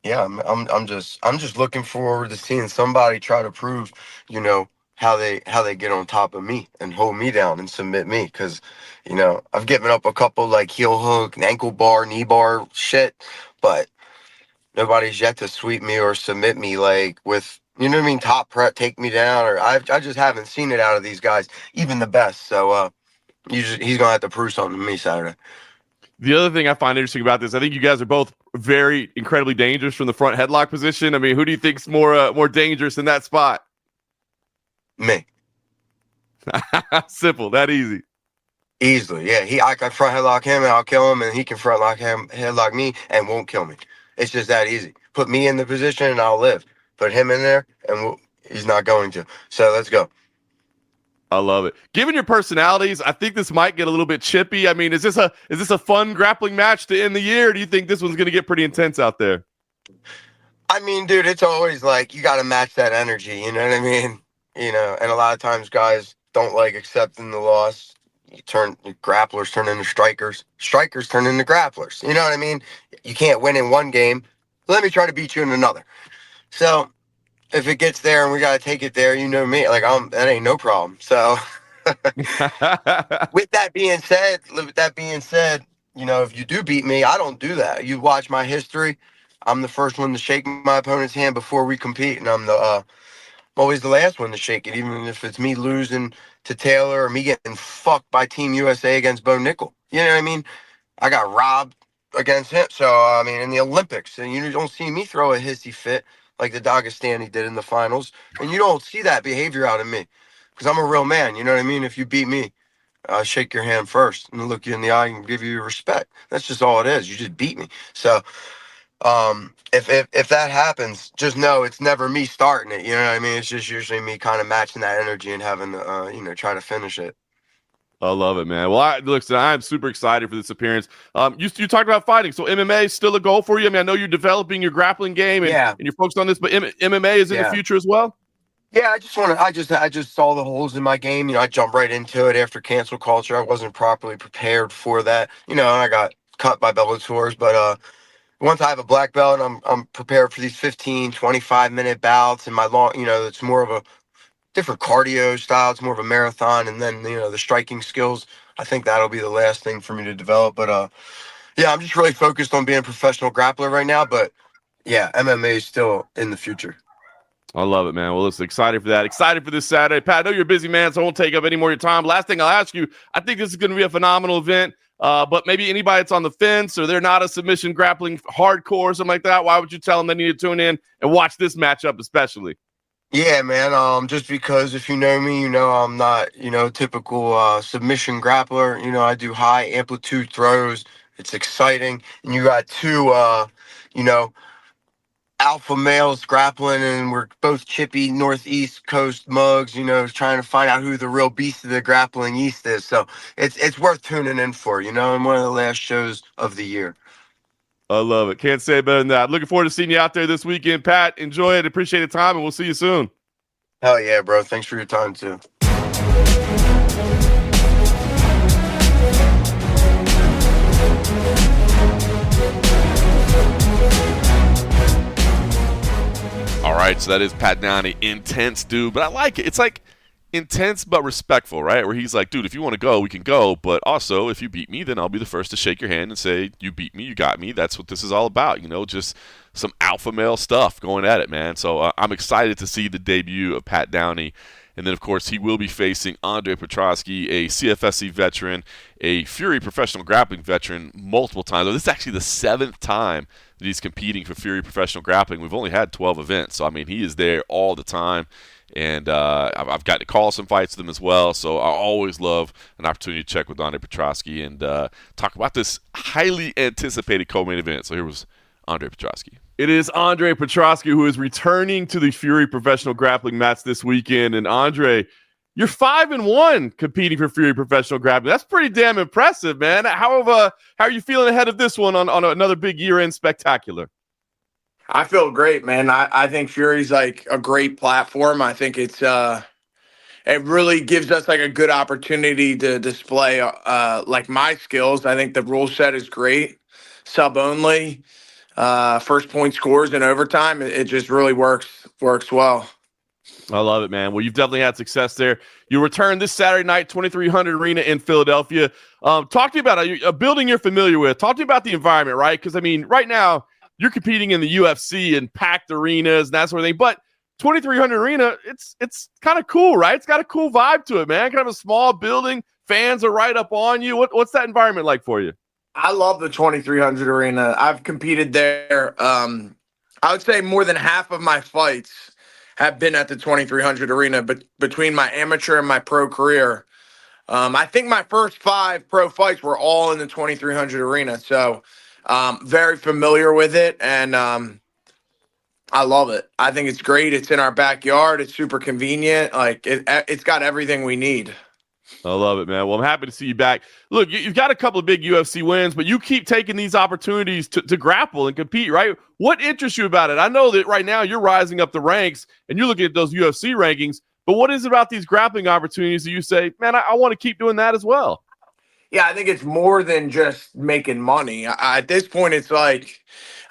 yeah, I'm just looking forward to seeing somebody try to prove, you know, how they get on top of me and hold me down and submit me. Because, you know, I've given up a couple like heel hook, ankle bar, knee bar shit, but nobody's yet to sweep me or submit me like with, you know what I mean, top prep, take me down. Or I just haven't seen it out of these guys, even the best. So he's gonna have to prove something to me Saturday. The other thing I find interesting about this, I think you guys are both very incredibly dangerous from the front headlock position. I mean, who do you think's more dangerous in that spot? Me. Simple, that easy. Easily, yeah. I can front headlock him and I'll kill him, and he can front headlock me and won't kill me. It's just that easy. Put me in the position and I'll live. Put him in there and he's not going to. So let's go. I love it. Given your personalities, I think this might get a little bit chippy. I mean, is this a fun grappling match to end the year? Or do you think this one's going to get pretty intense out there? I mean, dude, it's always like you got to match that energy. You know what I mean? You know, and a lot of times guys don't like accepting the loss. Grapplers turn into strikers. Strikers turn into grapplers. You know what I mean? You can't win in one game. Let me try to beat you in another. So if it gets there and we got to take it there, you know me, like that ain't no problem. So with that being said, you know, if you do beat me, I don't do that. You watch my history. I'm the first one to shake my opponent's hand before we compete, and I'm always the last one to shake it, even if it's me losing to Taylor or me getting fucked by Team USA against Bo Nickel. You know what I mean? I got robbed against him. So, I mean, in the Olympics, and you don't see me throw a hissy fit like the Dagestani did in the finals. And you don't see that behavior out of me because I'm a real man. You know what I mean? If you beat me, I'll shake your hand first and look you in the eye and give you your respect. That's just all it is. You just beat me. So, if that happens, just know it's never me starting it. You know what I mean? It's just usually me kind of matching that energy and having to, you know, try to finish it. I love it, man. Well, I'm super excited for this appearance. You talked about fighting, so MMA is still a goal for you. I mean, I know you're developing your grappling game and you're focused on this, but MMA is in the future as well. Yeah, I just saw the holes in my game. You know, I jumped right into it after cancel culture. I wasn't properly prepared for that. You know, and I got cut by Bellators, but once I have a black belt, I'm prepared for these 15, 25-minute bouts, and my long, you know, it's more of a different cardio style. It's more of a marathon, and then, you know, the striking skills, I think that'll be the last thing for me to develop. But yeah, I'm just really focused on being a professional grappler right now. But yeah, MMA is still in the future. I love it, man. Well, listen, excited for that. Excited for this Saturday. Pat, I know you're a busy man, so I won't take up any more of your time. Last thing I'll ask you, I think this is going to be a phenomenal event. But maybe anybody that's on the fence or they're not a submission grappling hardcore or something like that, why would you tell them they need to tune in and watch this matchup especially? Yeah, man. Just because if you know me, you know I'm not, you know, typical submission grappler. You know, I do high amplitude throws. It's exciting. And you got two, you know, alpha males grappling, and we're both chippy northeast coast mugs, you know, trying to find out who the real beast of the grappling east is. So it's worth tuning in for, you know, and one of the last shows of the year. I love it. Can't say better than that. Looking forward to seeing you out there this weekend, Pat. Enjoy it. Appreciate the time, and we'll see you soon. Hell yeah, bro. Thanks for your time too. All right, so that is Pat Downey. Intense dude, but I like it. It's like intense but respectful, right? Where he's like, dude, if you want to go, we can go, but also if you beat me, then I'll be the first to shake your hand and say, you beat me, you got me. That's what this is all about, you know, just some alpha male stuff going at it, man. So I'm excited to see the debut of Pat Downey. And then, of course, he will be facing Andre Petroski, a CFSC veteran, a FURY Professional Grappling veteran multiple times. This is actually the 7th time that he's competing for FURY Professional Grappling. We've only had 12 events, so, I mean, he is there all the time. and I've gotten to call some fights to them as well. So I always love an opportunity to check with Andre Petroski and talk about this highly anticipated co-main event. So here was Andre Petroski. It is Andre Petroski who is returning to the FURY Professional Grappling match this weekend. And Andre, you're 5-1 competing for FURY Professional Grappling. That's pretty damn impressive, man. How are you feeling ahead of this one on another big year-end spectacular? I feel great, man. I think Fury's like a great platform. I think it really gives us like a good opportunity to display like my skills. I think the rule set is great. Sub only, first point scores in overtime. It just really works well. I love it, man. Well, you've definitely had success there. You return this Saturday night, 2300 Arena in Philadelphia. Talk to me about a building you're familiar with. Talk to me about the environment, right? Because, I mean, right now you're competing in the UFC and packed arenas and that sort of thing. But 2300 Arena, it's kind of cool, right? It's got a cool vibe to it, man. Kind of a small building. Fans are right up on you. What's that environment like for you? I love the 2300 Arena. I've competed there. I would say more than half of my fights have been at the 2300 Arena, but between my amateur and my pro career, I think my first 5 pro fights were all in the 2300 Arena. So very familiar with it, and I love it. I think it's great. It's in our backyard. It's super convenient. Like it's got everything we need. I love it, man. Well, I'm happy to see you back. Look, you've got a couple of big UFC wins, but you keep taking these opportunities to grapple and compete, right? What interests you about it? I know that right now you're rising up the ranks and you're looking at those UFC rankings, but what is it about these grappling opportunities that you say, man, I want to keep doing that as well? Yeah, I think it's more than just making money. At this point, it's like,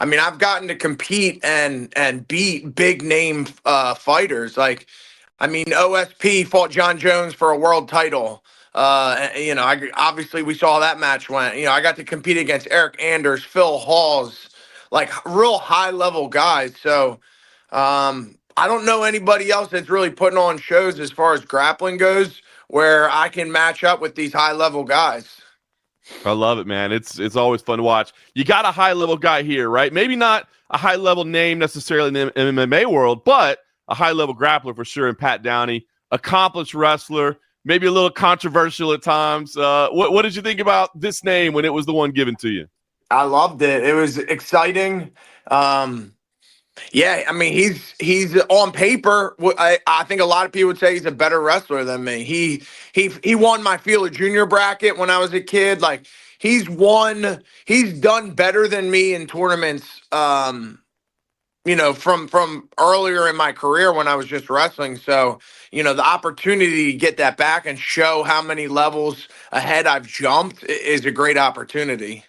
I mean, I've gotten to compete and beat big name fighters. Like, I mean, OSP fought John Jones for a world title. Obviously we saw how that match went. I got to compete against Eric Anders, Phil Halls, like real high level guys. So I don't know anybody else that's really putting on shows as far as grappling goes where I can match up with these high level guys. I love it, man. It's always fun to watch. You got a high level guy here, right? Maybe not a high level name necessarily in the MMA world, but a high-level grappler for sure in Pat Downey, accomplished wrestler, maybe a little controversial at times. What did you think about this name when it was the one given to you? I loved it. It was exciting. Yeah, I mean, he's on paper. I think a lot of people would say he's a better wrestler than me. He won my Feel It Junior bracket when I was a kid. Like he's done better than me in tournaments. From earlier in my career when I was just wrestling. So, the opportunity to get that back and show how many levels ahead I've jumped is a great opportunity.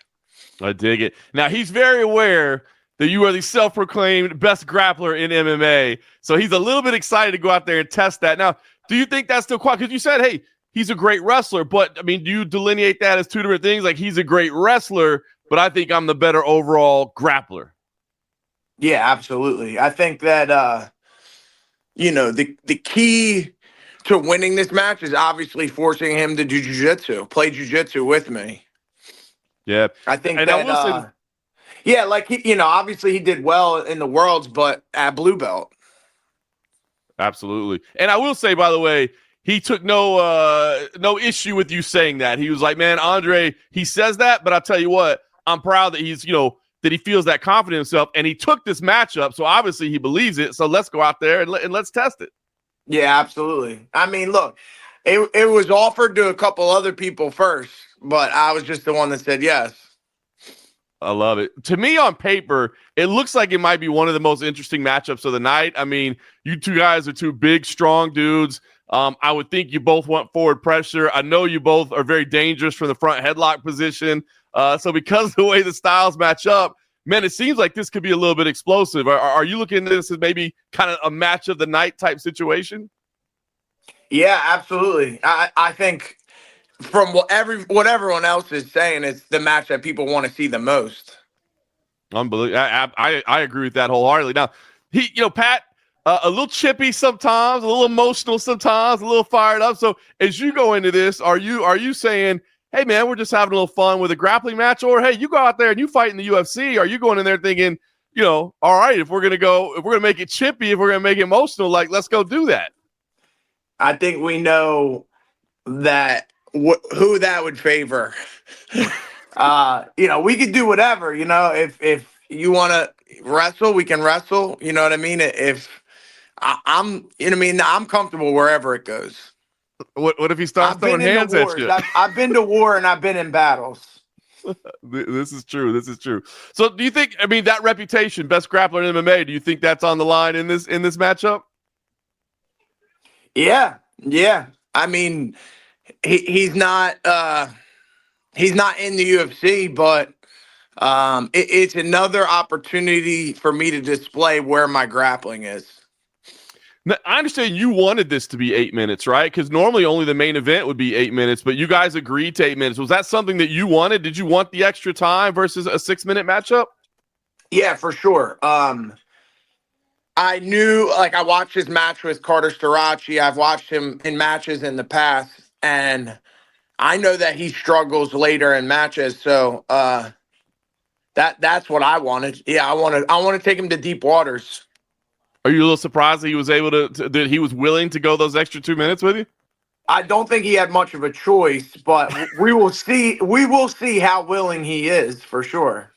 I dig it. Now, he's very aware that you are the self-proclaimed best grappler in MMA. So he's a little bit excited to go out there and test that. Now, do you think that's still quite? Because you said, hey, he's a great wrestler. But, I mean, do you delineate that as two different things? Like he's a great wrestler, but I think I'm the better overall grappler. Yeah, absolutely. I think that, the key to winning this match is obviously forcing him to do jiu-jitsu, play jiu-jitsu with me. Yeah. I think and that, obviously he did well in the Worlds, but at blue belt. Absolutely. And I will say, by the way, he took no issue with you saying that. He was like, man, Andre, he says that, but I'll tell you what, I'm proud that he's, that he feels that confident in himself, and he took this matchup, so obviously he believes it. So let's go out there and let's test it. Yeah, absolutely. I mean, look, it was offered to a couple other people first, but I was just the one that said yes. I love it. To me, on paper, it looks like it might be one of the most interesting matchups of the night. I mean, you two guys are two big, strong dudes. I would think you both want forward pressure. I know you both are very dangerous from the front headlock position. So because of the way the styles match up, man, it seems like this could be a little bit explosive. Are you looking at this as maybe kind of a match of the night type situation? Yeah, absolutely. I think from what everyone else is saying, it's the match that people want to see the most. Unbelievable. I agree with that wholeheartedly. Now, Pat, a little chippy sometimes, a little emotional sometimes, a little fired up. So as you go into this, are you saying, hey, man, we're just having a little fun with a grappling match? Or, hey, you go out there and you fight in the UFC. Are you going in there thinking, all right, if we're going to make it chippy, if we're going to make it emotional, like, let's go do that? I think we know that who that would favor. We could do whatever. If you want to wrestle, we can wrestle. You know what I mean? I'm comfortable wherever it goes. What if he starts I've throwing been in hands the at wars. you? I've been to war and I've been in battles. This is true. This is true. So, do you think? I mean, that reputation, best grappler in MMA. Do you think that's on the line in this matchup? Yeah. I mean, he's not in the UFC, but it's another opportunity for me to display where my grappling is. Now, I understand you wanted this to be 8 minutes, right? Because normally only the main event would be 8 minutes, but you guys agreed to 8 minutes. Was that something that you wanted? Did you want the extra time versus a 6-minute matchup? Yeah, for sure. I knew, I watched his match with Carter Starachi. I've watched him in matches in the past, and I know that he struggles later in matches. So that's what I wanted. Yeah, I want to take him to deep waters. Are you a little surprised that he was able that he was willing to go those extra 2 minutes with you? I don't think he had much of a choice, but we will see. We will see how willing he is for sure.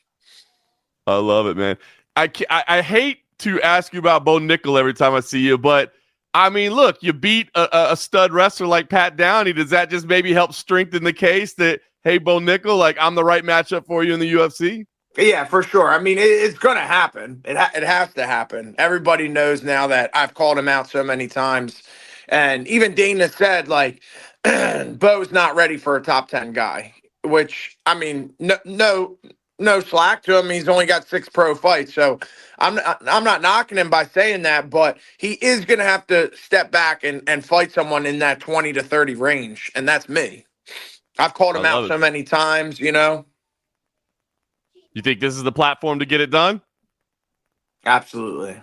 I love it, man. I hate to ask you about Bo Nickel every time I see you, but I mean, look, you beat a stud wrestler like Pat Downey. Does that just maybe help strengthen the case that, hey, Bo Nickel, I'm the right matchup for you in the UFC? Yeah, for sure. I mean, it's going to happen. It has to happen. Everybody knows now that I've called him out so many times. And even Dana said, Bo's not ready for a top 10 guy, which, I mean, no slack to him. He's only got 6 pro fights. So I'm not knocking him by saying that, but he is going to have to step back and fight someone in that 20 to 30 range. And that's me. I've called him out so many times, You think this is the platform to get it done? Absolutely.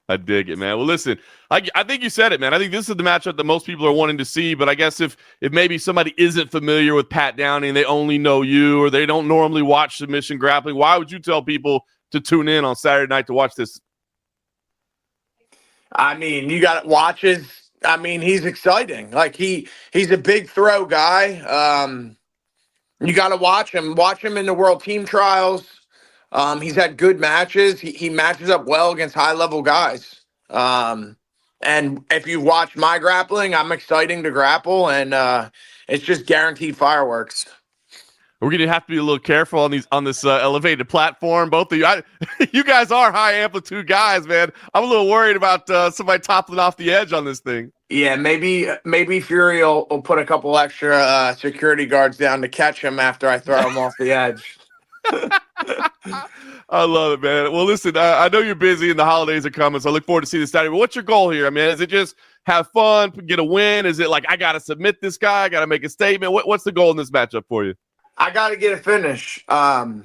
I dig it, man. Well, listen, I think you said it, man. I think this is the matchup that most people are wanting to see. But I guess if maybe somebody isn't familiar with Pat Downey and they only know you or they don't normally watch submission grappling, why would you tell people to tune in on Saturday night to watch this? I mean, you got to watch his. I mean, he's exciting. He's a big throw guy. You got to watch him. Watch him in the World Team Trials. He's had good matches. He matches up well against high-level guys. And if you watch my grappling, I'm exciting to grapple, and it's just guaranteed fireworks. We're going to have to be a little careful on this elevated platform. Both of you, you guys are high amplitude guys, man. I'm a little worried about somebody toppling off the edge on this thing. Yeah, maybe Fury will put a couple extra security guards down to catch him after I throw him off the edge. I love it, man. Well, listen, I know you're busy and the holidays are coming, so I look forward to seeing this Saturday. But what's your goal here? I mean, is it just have fun, get a win? Is it I got to submit this guy? I got to make a statement? What's the goal in this matchup for you? I got to get a finish. I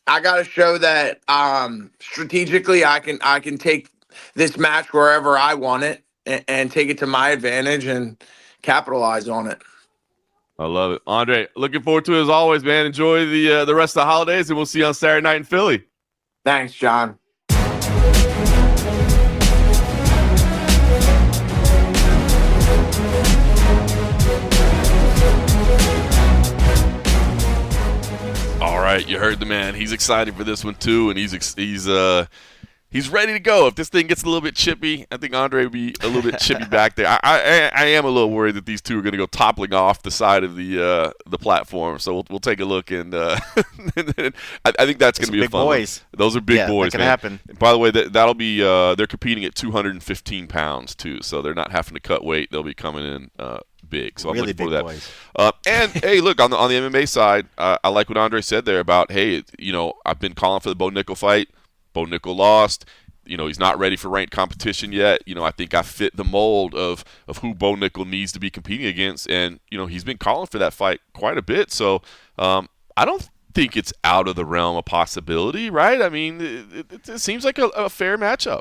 got to show that strategically I can take this match wherever I want it and take it to my advantage and capitalize on it. I love it. Andre, looking forward to it as always, man. Enjoy the rest of the holidays, and we'll see you on Saturday night in Philly. Thanks, John. All right, you heard the man. He's excited for this one too, and he's ready to go. If this thing gets a little bit chippy, I think Andre will be a little bit chippy back there. I am a little worried that these two are going to go toppling off the side of the platform. So we'll take a look, and I think that's going to be a fun boys. One. Those are big boys, that man. Happen. And by the way, that'll be they're competing at 215 pounds too, so they're not having to cut weight. They'll be coming in big. So I'm really looking forward big to that. And hey, look on the MMA side, I like what Andre said there about I've been calling for the Bo Nickel fight. Bo Nickel lost. He's not ready for ranked competition yet. I think I fit the mold of who Bo Nickel needs to be competing against. And, he's been calling for that fight quite a bit. So I don't think it's out of the realm of possibility, right? I mean, it seems like a fair matchup.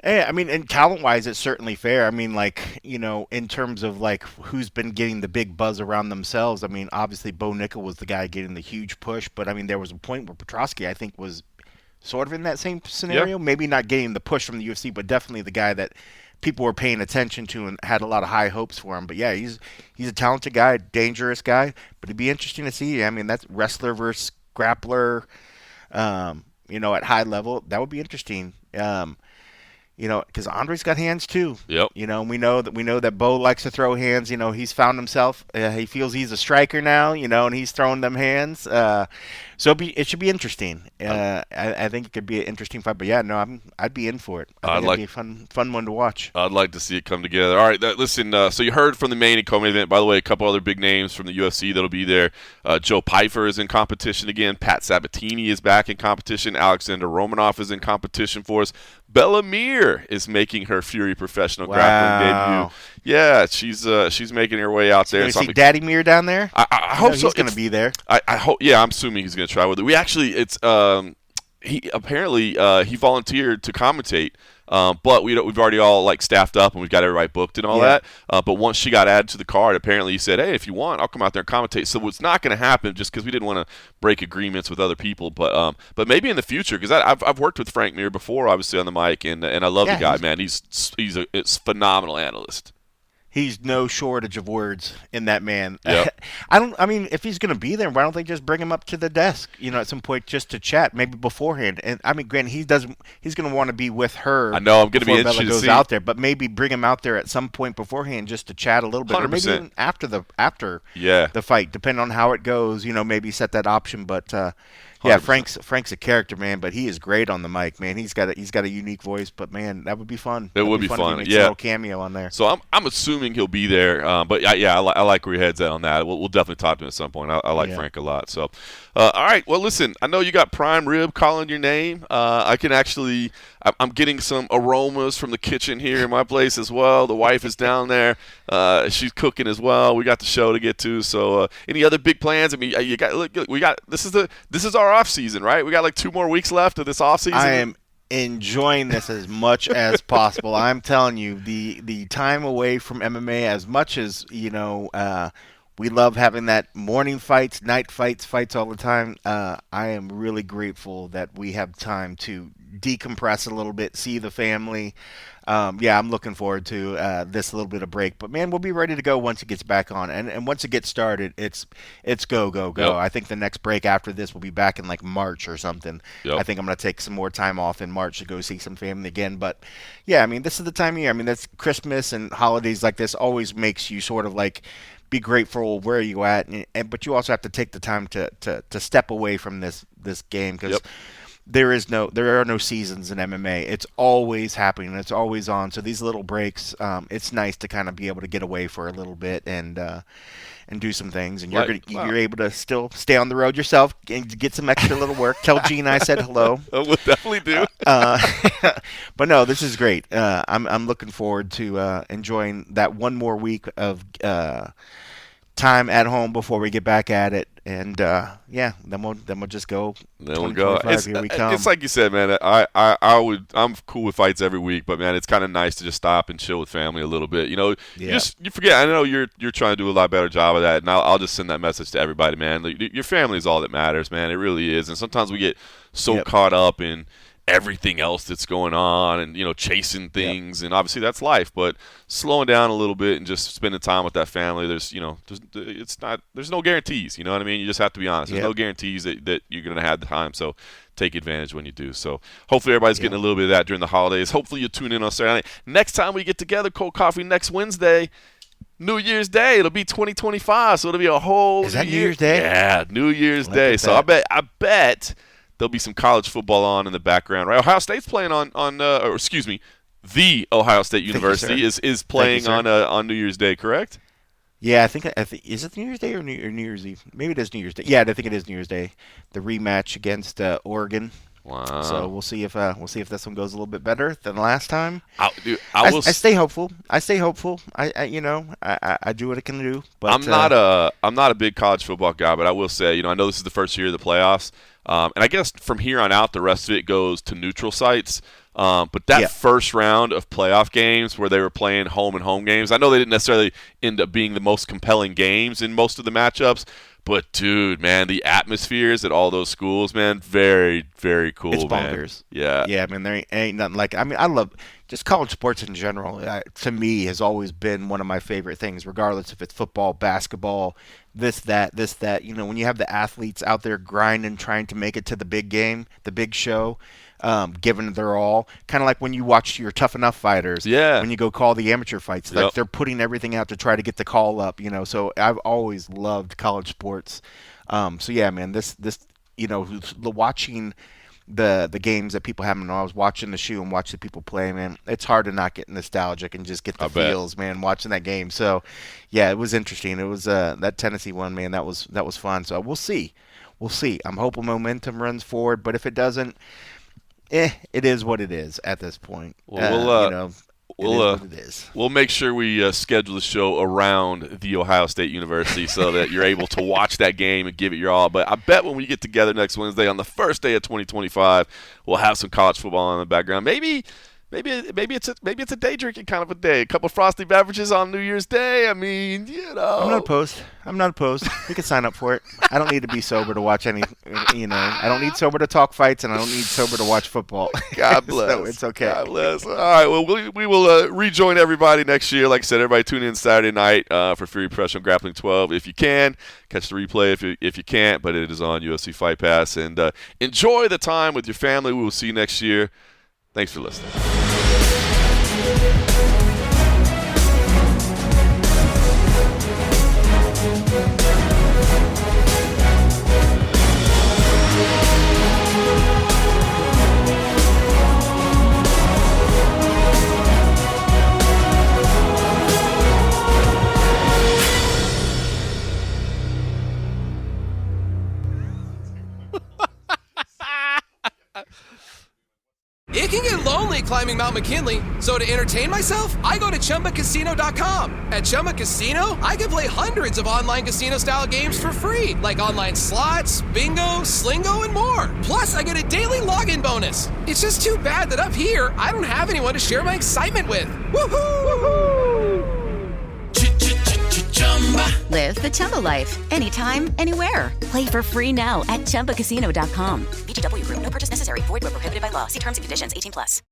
Yeah, I mean, and talent-wise, it's certainly fair. I mean, in terms of, who's been getting the big buzz around themselves, I mean, obviously Bo Nickel was the guy getting the huge push. But, I mean, there was a point where Petroski, I think, was sort of in that same scenario. Yep. Maybe not getting the push from the UFC, but definitely the guy that people were paying attention to and had a lot of high hopes for him. But yeah, he's a talented guy, dangerous guy. But it'd be interesting to see. I mean, that's wrestler versus grappler. At high level, that would be interesting. Because Andre's got hands too. Yep. We know that Bo likes to throw hands. He's found himself. He feels he's a striker now. And he's throwing them hands. So it should be interesting. I think it could be an interesting fight. But yeah, no, I'd be in for it. I think it'd be a fun one to watch. I'd like to see it come together. All right, listen. So you heard from the main and co-main event. By the way, a couple other big names from the UFC that'll be there. Joe Pyfer is in competition again. Pat Sabatini is back in competition. Alexander Romanov is in competition for us. Bella Mir is making her Fury Professional Grappling debut. Yeah, she's making her way out there. You see Daddy Mir down there? I hope so. He's going to be there. I hope. Yeah, I'm assuming he's going to try with it. We actually, he apparently he volunteered to commentate. But we've already all staffed up and we've got everybody booked and all that. But once she got added to the card, apparently he said, "Hey, if you want, I'll come out there and commentate." So it's not going to happen just because we didn't want to break agreements with other people. But maybe in the future, because I've worked with Frank Mir before, obviously on the mic, and I love the guy, man. He's a phenomenal analyst. He's no shortage of words in that man. Yep. I mean, if he's going to be there, why don't they just bring him up to the desk, at some point just to chat, maybe beforehand? And I mean, granted, he's going to want to be with her. I know. I'm going to be interested Bella goes to see. out there, but maybe bring him out there at some point beforehand just to chat a little bit, 100%. or maybe even after the fight, depending on how it goes. Maybe set that option, but. Yeah, 100%. Frank's a character, man, but he is great on the mic, man. He's got a unique voice, but man, that would be fun. It would be fun. A little cameo on there. So I'm assuming he'll be there, but yeah, I like where your head's at on that. We'll definitely talk to him at some point. I like Frank a lot. So, all right. Well, listen, I know you got prime rib calling your name. I can actually. I'm getting some aromas from the kitchen here in my place as well. The wife is down there. She's cooking as well. We got the show to get to. So, any other big plans? I mean, you got look. We got this is our off season, right? We got 2 more weeks left of this off season. I am enjoying this as much as possible. I'm telling you, the time away from MMA, as much as we love having that morning fights, night fights all the time. I am really grateful that we have time to decompress a little bit, see the family. I'm looking forward to this little bit of break. But, man, we'll be ready to go once it gets back on. And once it gets started, it's go. Yep. I think the next break after this will be back in March or something. Yep. I think I'm going to take some more time off in March to go see some family again. But, yeah, I mean, this is the time of year. I mean, that's Christmas and holidays like this always makes you sort of be grateful where you at, but you also have to take the time to step away from this game because there are no seasons in MMA. It's always happening. It's always on. So these little breaks, it's nice to kind of be able to get away for a little bit and do some things. And you're able to still stay on the road yourself and get some extra little work. Tell Gene I said hello. We'll definitely do. But no, this is great. I'm looking forward to enjoying that one more week of time at home before we get back at it, and then we'll just go. Then we'll go. Here we come. It's like you said, man. I'm cool with fights every week, but man, it's kind of nice to just stop and chill with family a little bit. You forget. I know you're trying to do a lot better job of that, and I'll just send that message to everybody, man. Your family is all that matters, man. It really is, and sometimes we get so caught up in everything else that's going on and chasing things, and obviously that's life, but slowing down a little bit and just spending time with that family, there's no guarantees, you know what I mean? You just have to be honest. There's no guarantees that you're going to have the time, so take advantage when you do. So hopefully everybody's getting a little bit of that during the holidays. Hopefully you'll tune in on Saturday night. Next time we get together, Cold Coffee, next Wednesday, New Year's Day. It'll be 2025, so it'll be a whole Is that New Year's Day? Yeah, New Year's Day. So I bet there'll be some college football on in the background, right? Ohio State's playing the Ohio State University is playing on New Year's Day, correct? Yeah, I think is it New Year's Day or New Year's Eve? Maybe it is New Year's Day. Yeah, I think it is New Year's Day. The rematch against Oregon. Wow. So we'll see if this one goes a little bit better than last time. I stay hopeful. I do what I can do. But I'm not a big college football guy, but I will say, I know this is the first year of the playoffs. And I guess from here on out, the rest of it goes to neutral sites. But that first round of playoff games where they were playing home and home games, I know they didn't necessarily end up being the most compelling games in most of the matchups. But, dude, man, the atmospheres at all those schools, man, very, very cool, it's man. bonkers. Yeah. Yeah, man, there ain't nothing like it. I mean, I love just college sports in general. To me, has always been one of my favorite things, regardless if it's football, basketball, this, that. You know, when you have the athletes out there grinding, trying to make it to the big game, the big show, giving their all, kind of like when you watch your Tough Enough fighters. Yeah. When you go call the amateur fights, like they're putting everything out to try to get the call up. You know, so I've always loved college sports. So yeah, man, this you know, watching the games that people have. When I was watching the shoe and watching people play, man, it's hard to not get nostalgic and just get the feels, man, watching that game. So yeah, it was interesting. It was that Tennessee one, man, that was fun. So we'll see. I'm hoping momentum runs forward, but if it doesn't, it is what it is at this point. Well, we'll make sure we schedule the show around the Ohio State University so that you're able to watch that game and give it your all. But I bet when we get together next Wednesday on the first day of 2025, we'll have some college football in the background. Maybe it's a day drinking kind of a day. A couple of frosty beverages on New Year's Day. I mean, you know. I'm not opposed. We can sign up for it. I don't need to be sober to watch any. You know, I don't need sober to talk fights, and I don't need sober to watch football. God bless. So it's okay. God bless. All right. Well, we will rejoin everybody next year. Like I said, everybody tune in Saturday night for FURY Professional Grappling 12 if you can. Catch the replay if you can't, but it is on UFC Fight Pass. And enjoy the time with your family. We will see you next year. Thanks for listening. It can get lonely climbing Mount McKinley, so to entertain myself, I go to ChumbaCasino.com. At Chumba Casino, I can play hundreds of online casino-style games for free, like online slots, bingo, Slingo, and more. Plus, I get a daily login bonus. It's just too bad that up here, I don't have anyone to share my excitement with. Woohoo! Live the Chumba life. Anytime, anywhere. Play for free now at ChumbaCasino.com. VGW Group. No purchase necessary. Void where prohibited by law. See terms and conditions. 18+.